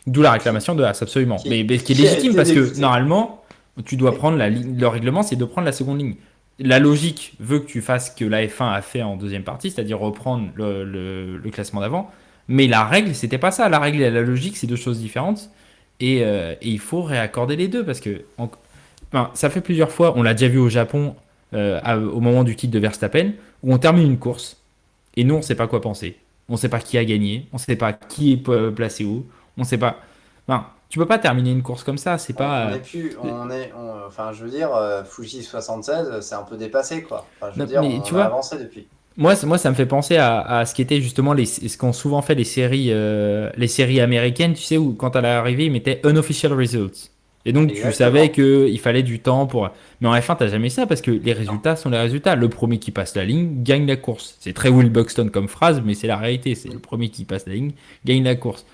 D'où la qui, réclamation de Haas, absolument. Mais ce qui est qui a légitime, été parce que débouté. normalement, tu dois Oui, prendre la ligne. Le règlement, c'est de prendre la seconde ligne. La logique veut que tu fasses ce que la F1 a fait en deuxième partie, c'est-à-dire reprendre le classement d'avant. Mais la règle, c'était pas ça. La règle et la logique, c'est deux choses différentes. Et il faut réaccorder les deux parce que enfin, ça fait plusieurs fois, on l'a déjà vu au Japon au moment du titre de Verstappen, où on termine une course et nous, on ne sait pas quoi penser. On ne sait pas qui a gagné, on ne sait pas qui est placé où, on ne sait pas. Enfin, tu peux pas terminer une course comme ça, c'est on pas. n'est plus, enfin, je veux dire, Fuji 76, c'est un peu dépassé, quoi. Enfin, je veux Non, dire, mais on tu a vois, avancé depuis. moi, ça me fait penser à ce qu'étaient justement ce qu'ont souvent fait les séries américaines, tu sais, où quand à l'arrivée, ils mettaient unofficial results. Et donc, tu savais Exactement. qu'il fallait du temps pour. Mais en F1, t'as jamais ça parce que les Non. résultats sont les résultats. Le premier qui passe la ligne gagne la course. C'est très Will Buxton comme phrase, mais c'est la réalité. C'est le Oui. premier qui passe la ligne gagne la course.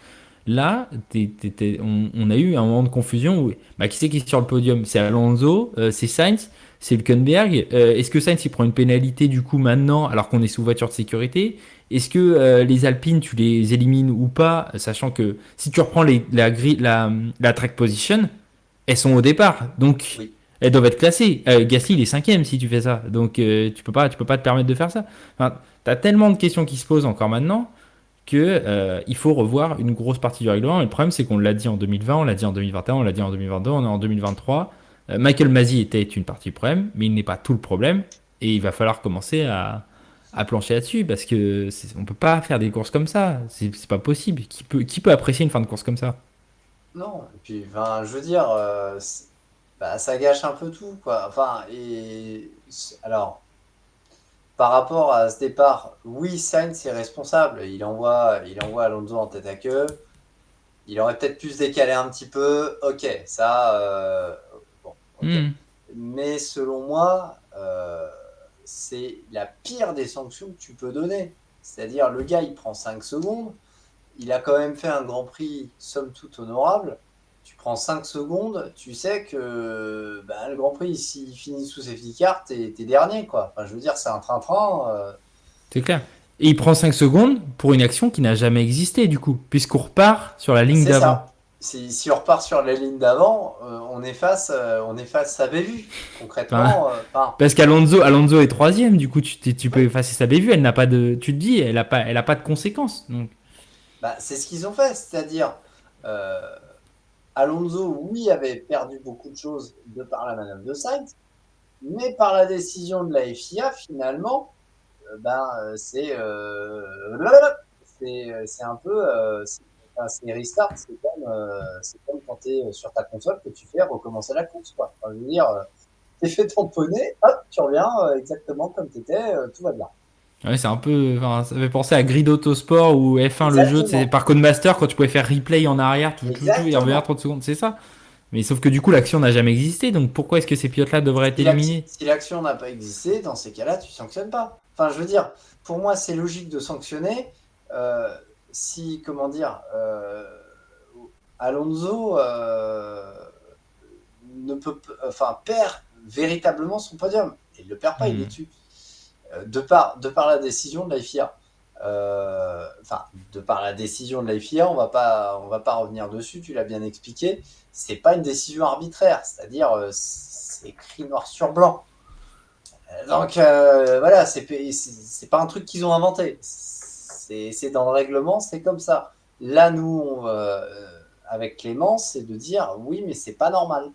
Là, on a eu un moment de confusion où qui c'est qui est sur le podium? C'est Alonso, c'est Sainz, c'est Hülkenberg. Est-ce que Sainz il prend une pénalité du coup maintenant alors qu'on est sous voiture de sécurité? Est-ce que les Alpines tu les élimines ou pas? Sachant que si tu reprends la track position, elles sont au départ, donc Oui. elles doivent être classées. Gasly il est cinquième si tu fais ça, donc tu peux pas te permettre de faire ça. Enfin, t'as tellement de questions qui se posent encore maintenant que il faut revoir une grosse partie du règlement. Et le problème, c'est qu'on l'a dit en 2020, on l'a dit en 2021, on l'a dit en 2022, on est en 2023. Michael Masi était une partie du problème, mais il n'est pas tout le problème. Et il va falloir commencer à plancher là-dessus parce que on peut pas faire des courses comme ça. C'est pas possible. Qui peut apprécier une fin de course comme ça? Non. Et puis, enfin, je veux dire, ça gâche un peu tout, quoi. Enfin, alors, par rapport à ce départ, oui, Sainz est responsable. Il envoie Alonso en tête à queue. Il aurait peut-être pu se décaler un petit peu. Ok, ça, bon, ok. Hmm. Mais selon moi, c'est la pire des sanctions que tu peux donner. C'est-à-dire, le gars, il prend 5 secondes. Il a quand même fait un Grand Prix, somme toute honorable. Tu prends 5 secondes, tu sais que le Grand Prix, s'il finit sous safety car, t'es dernier, quoi. Enfin, je veux dire, c'est un train-train. C'est clair. Et il prend 5 secondes pour une action qui n'a jamais existé, du coup, puisqu'on repart sur la ligne C'est d'avant. ça. Si on repart sur la ligne d'avant, on est face à Bévue. Enfin, Concrètement, parce qu'Alonso est troisième, du coup, tu peux oui, effacer sa bévue, elle n'a pas de. Tu te dis, elle a pas de conséquences. Donc, c'est ce qu'ils ont fait. C'est-à-dire, euh, Alonso, oui, avait perdu beaucoup de choses de par la manœuvre de Sainz, mais par la décision de la FIA, finalement, c'est un peu, c'est restart, c'est comme quand tu es sur ta console que tu fais recommencer la course, quoi. Enfin, je veux dire, t'es fait tamponner, hop, tu reviens exactement comme tu étais, tout va bien. ouais, c'est un peu. Enfin, ça fait penser à Grid Autosport ou F1 le jeu, c'est Exactement, par Codemaster quand tu pouvais faire replay en arrière, et revenir exactement. 30 secondes, c'est ça. Mais sauf que du coup, l'action n'a jamais existé, donc pourquoi est-ce que ces pilotes-là devraient être éliminés? Si l'action n'a pas existé, dans ces cas-là, tu sanctionnes pas. Enfin, je veux dire, pour moi, c'est logique de sanctionner euh, si, comment dire, Alonso ne peut, enfin, perd véritablement son podium. Il ne le perd pas, il est Hmm. dessus. De par la décision de la FIA. Enfin, de par la décision de la FIA, on va pas revenir dessus, tu l'as bien expliqué. C'est pas une décision arbitraire, c'est-à-dire c'est écrit noir sur blanc. Donc voilà, c'est pas un truc qu'ils ont inventé. C'est dans le règlement, c'est comme ça. Là, nous, avec Clément, c'est de dire oui, mais c'est pas normal.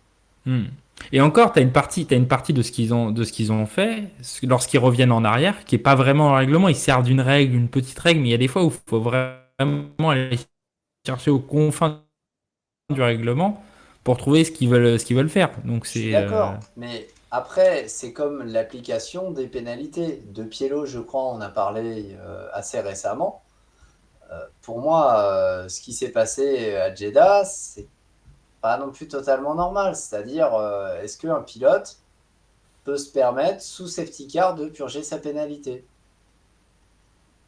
Hmm. Et encore, t'as une partie de ce qu'ils ont fait lorsqu'ils reviennent en arrière, qui est pas vraiment un règlement. Ils servent d'une règle, une petite règle, mais il y a des fois où il faut vraiment aller chercher aux confins du règlement pour trouver ce qu'ils veulent faire. Donc Je suis c'est, d'accord, mais après, c'est comme l'application des pénalités. De Pielo, je crois, on a parlé assez récemment. Pour moi, ce qui s'est passé à Jeddah, c'est pas non plus totalement normal. C'est-à-dire, est-ce qu'un pilote peut se permettre, sous safety car, de purger sa pénalité?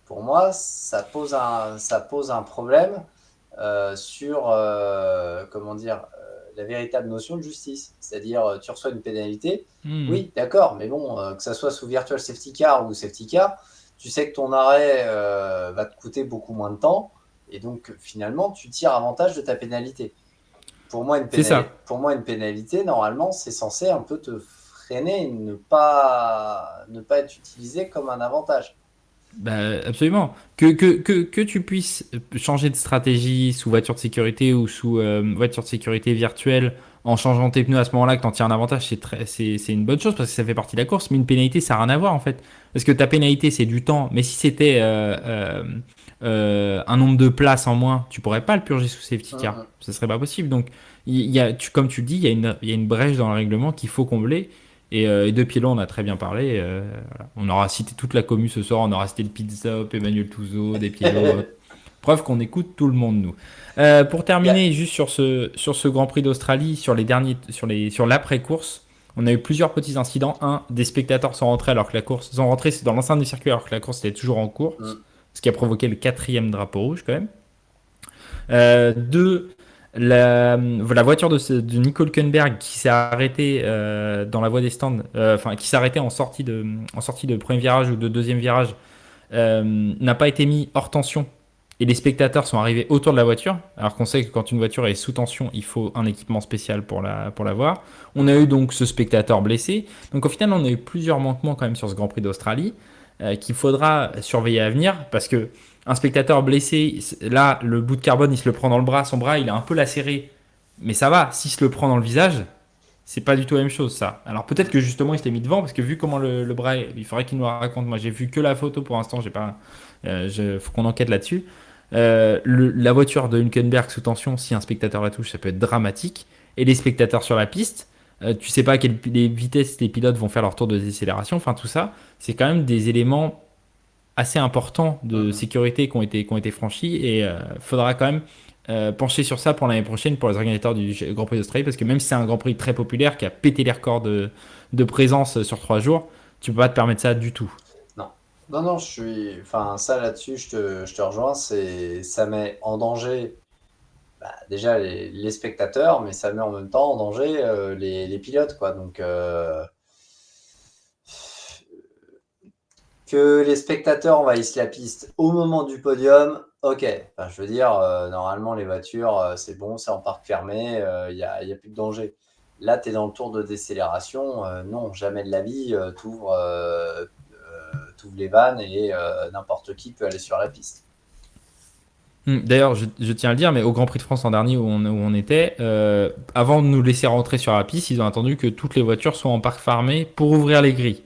Pour moi, ça pose un problème sur comment dire, la véritable notion de justice. C'est-à-dire, tu reçois une pénalité, hmm. oui, d'accord, mais bon, que ça soit sous virtual safety car ou safety car, tu sais que ton arrêt va te coûter beaucoup moins de temps, et donc finalement, tu tires avantage de ta pénalité. C'est ça. Pour moi, une pénalité, normalement, c'est censé un peu te freiner, ne pas être utilisé comme un avantage. Bah, absolument. Que tu puisses changer de stratégie sous voiture de sécurité ou sous voiture de sécurité virtuelle en changeant tes pneus à ce moment-là, que tu en tires un avantage, c'est une bonne chose parce que ça fait partie de la course. Mais une pénalité, ça n'a rien à voir en fait. Parce que ta pénalité, c'est du temps. Mais si c'était un nombre de places en moins, tu pourrais pas le purger sous safety car. Mm, Ce serait pas possible. Donc, comme tu le dis, il y a une brèche dans le règlement qu'il faut combler. Et de Pielo, on a très bien parlé. Voilà. On aura cité toute la commu ce soir. On aura cité le Pizza Up, Emmanuel Touzo, Des Pielo. mm. Preuve qu'on écoute tout le monde, nous. Pour Il y a- terminer, juste sur ce Grand Prix d'Australie, sur l'après-course, on a eu plusieurs petits incidents. Un, des spectateurs sont rentrés alors que la course, sont rentrés dans l'enceinte du circuit alors que la course était toujours en cours, mm. ce qui a provoqué le quatrième drapeau rouge quand même. Deux, la voiture de Nico Hülkenberg qui s'est arrêtée dans la voie des stands, enfin qui s'est arrêtée en sortie de premier virage ou de deuxième virage, n'a pas été mis hors tension. Et les spectateurs sont arrivés autour de la voiture, alors qu'on sait que quand une voiture est sous tension, il faut un équipement spécial pour la voir. On a eu donc ce spectateur blessé. Donc au final, on a eu plusieurs manquements quand même sur ce Grand Prix d'Australie qu'il faudra surveiller à venir parce que un spectateur blessé, là, le bout de carbone, il se le prend dans le bras, son bras, il est un peu lacéré, mais ça va. S'il se le prend dans le visage, c'est pas du tout la même chose, ça. Alors peut-être que justement, il s'était mis devant parce que vu comment le bras, il faudrait qu'il nous la raconte. Moi, j'ai vu que la photo pour l'instant, j'ai pas. Faut qu'on enquête là-dessus. La voiture de Hülkenberg sous tension, si un spectateur la touche, ça peut être dramatique. Et les spectateurs sur la piste, tu sais pas à quelle les vitesses les pilotes vont faire leur tour de décélération. Enfin, tout ça, c'est quand même des éléments assez importants de Mm. sécurité qui ont été franchis et faudra quand même pencher sur ça pour l'année prochaine pour les organisateurs du Grand Prix d'Australie parce que même si c'est un Grand Prix très populaire qui a pété les records de présence sur 3 jours, tu peux pas te permettre ça du tout. Non. Non, non, enfin, ça là-dessus, je te rejoins, ça met en danger déjà les spectateurs, mais ça met en même temps en danger les pilotes, quoi. Donc, que les spectateurs envahissent la piste au moment du podium, ok. Enfin, je veux dire, normalement, les voitures, c'est bon, c'est en parc fermé, y a plus de danger. Là, tu es dans le tour de décélération, non, jamais de la vie, t'ouvres les vannes et n'importe qui peut aller sur la piste. D'ailleurs, je tiens à le dire, mais au Grand Prix de France l'an dernier où on était, avant de nous laisser rentrer sur la piste, ils ont attendu que toutes les voitures soient en parc fermé pour ouvrir les grilles.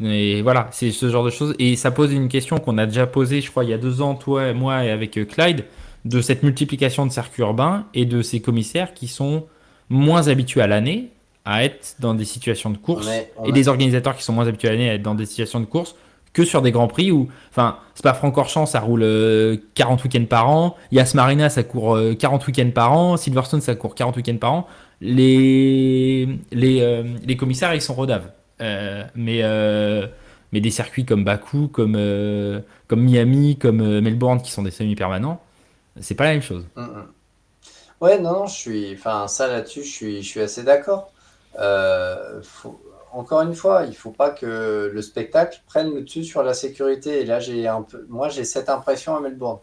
Et voilà, c'est ce genre de choses. Et ça pose une question qu'on a déjà posée, je crois, il y a 2 ans, toi, moi et avec Clyde, de cette multiplication de circuits urbains et de ces commissaires qui sont moins habitués à l'année à être dans des situations de On course est, on et a, des organisateurs qui sont moins habitués à l'année à être dans des situations de course que sur des grands prix où, enfin, c'est pas Francorchamps, ça roule 40 week-ends par an. Yas Marina, ça court 40 week-ends par an. Silverstone, ça court 40 week-ends par an. Les commissaires, ils sont rodaves. Mais des circuits comme Bakou, comme Miami, comme Melbourne, qui sont des semi-permanents, c'est pas la même chose. mm, mm. Ouais, non, non, enfin, ça là-dessus, je suis assez d'accord. Encore une fois, il faut pas que le spectacle prenne le dessus sur la sécurité. Et là, moi, j'ai cette impression à Melbourne.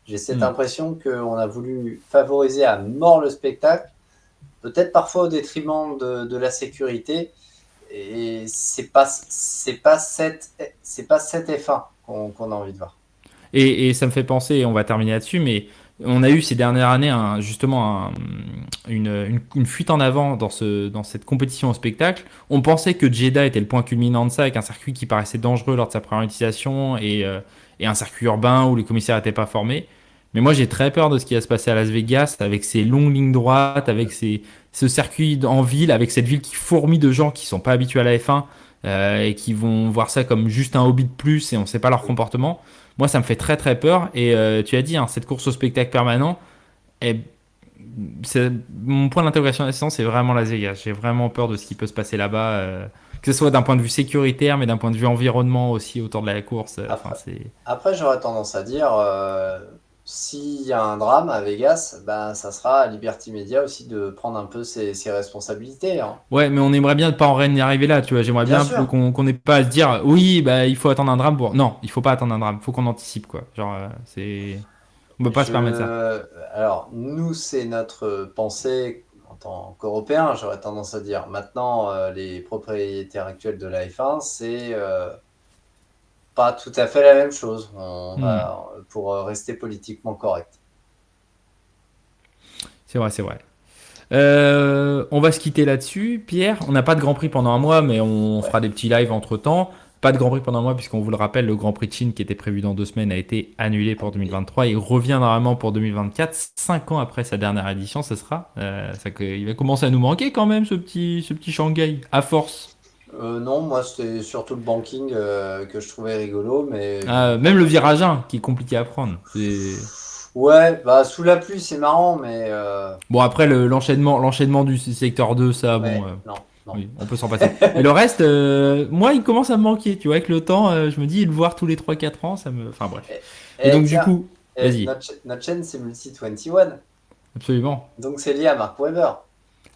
J'ai cette Hmm. impression qu'on a voulu favoriser à mort le spectacle, peut-être parfois au détriment de la sécurité. Et c'est pas cette F1 qu'on a envie de voir. Et ça me fait penser, et on va terminer là-dessus, mais on a eu ces dernières années justement une fuite en avant dans cette compétition au spectacle. On pensait que Jeddah était le point culminant de ça, avec un circuit qui paraissait dangereux lors de sa première utilisation et un circuit urbain où les commissaires n'étaient pas formés. Mais moi, j'ai très peur de ce qui va se passer à Las Vegas, avec ces longues lignes droites, avec ce circuit en ville, avec cette ville qui fourmille de gens qui sont pas habitués à la F1 et qui vont voir ça comme juste un hobby de plus et on ne sait pas leur comportement. Moi, ça me fait très très peur. Et tu as dit, hein, cette course au spectacle permanent, est mon point d'interrogation c'est vraiment Las Vegas. J'ai vraiment peur de ce qui peut se passer là-bas, que ce soit d'un point de vue sécuritaire, mais d'un point de vue environnement aussi autour de la course. Enfin, Après, c'est. après, j'aurais tendance à dire, s'il y a un drame à Vegas, ben, ça sera à Liberty Media aussi de prendre un peu ses responsabilités, hein. Ouais, mais on aimerait bien ne pas en arriver là, tu vois. J'aimerais Bien bien sûr. qu'on n'ait pas à se dire, oui, bah, il faut attendre un drame pour. Non, il faut pas attendre un drame. Il faut qu'on anticipe, quoi. Genre, c'est. On peut pas se permettre ça. Alors, nous, c'est notre pensée en tant qu'Européens, j'aurais tendance à dire. Maintenant, les propriétaires actuels de la F1, c'est pas tout à fait la même chose. On Hmm. va, pour rester politiquement correct. C'est vrai, c'est vrai. On va se quitter là-dessus, Pierre. On n'a pas de Grand Prix pendant un mois, mais on Ouais. fera des petits lives entre temps. Pas de Grand Prix pendant un mois, puisqu'on vous le rappelle, le Grand Prix de Chine qui était prévu dans 2 semaines a été annulé pour Annulé. 2023. Il revient normalement pour 2024, 5 ans après sa dernière édition, ce sera. Il va commencer à nous manquer quand même, ce petit Shanghai, à force. Non, moi, c'était surtout le banking que je trouvais rigolo, mais bon. Même le virage 1, qui est compliqué à prendre. Ouais, bah, sous la pluie, c'est marrant, mais Bon, après, l'enchaînement du secteur 2, ça, bon. ouais, non, non. Oui, on peut s'en passer. Mais le reste, moi, il commence à me manquer. Tu vois, avec le temps, je me dis, le voir tous les 3 4 ans, ça me. Enfin, bref. Et, Et donc, du tiens, coup, vas-y. notre chaîne, c'est Multi 21, Absolument. donc c'est lié à Mark Webber.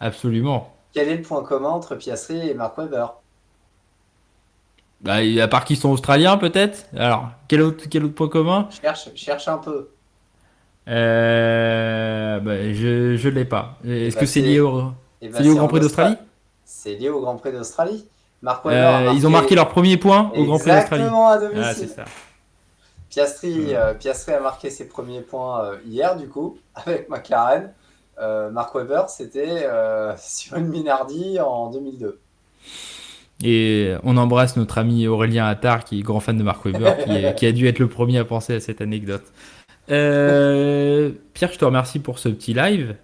Absolument. Quel est le point commun entre Piastri et Mark Webber? Bah, à part qu'ils sont australiens, peut-être. Alors, quel autre point commun? Cherche un peu. Bah, je l'ai pas. Et Est-ce bah que c'est lié c'est au, et bah c'est lié au c'est Grand en Prix d'Australie? Australie. C'est lié au Grand Prix d'Australie. Mark Webber a Ils ont marqué marqué leur premier point au Grand Prix d'Australie. exactement à Ah, c'est domicile. ça. Piastri a marqué ses premiers points hier, du coup, avec McLaren. Mark Webber, c'était sur une Minardi en 2002. Et on embrasse notre ami Aurélien Attard, qui est grand fan de Mark Webber, qui a dû être le premier à penser à cette anecdote. Pierre, je te remercie pour ce petit live,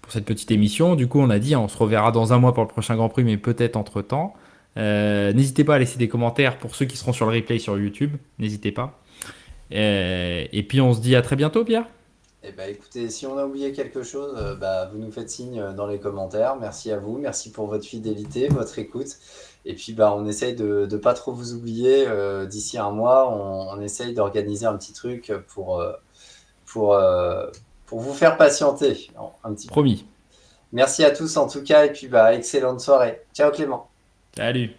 pour cette petite émission. Du coup, on a dit, hein, on se reverra dans un mois pour le prochain Grand Prix, mais peut-être entre-temps. N'hésitez pas à laisser des commentaires pour ceux qui seront sur le replay sur YouTube. N'hésitez pas. Et puis, on se dit à très bientôt, Pierre. Eh bah écoutez, si on a oublié quelque chose, bah, vous nous faites signe dans les commentaires. Merci à vous, merci pour votre fidélité, votre écoute. Et puis bah, on essaye de ne pas trop vous oublier. D'ici un mois, on essaye d'organiser un petit truc pour, euh, pour vous faire patienter un petit peu. Promis. Merci à tous en tout cas, et puis bah, excellente soirée. Ciao Clément. Salut.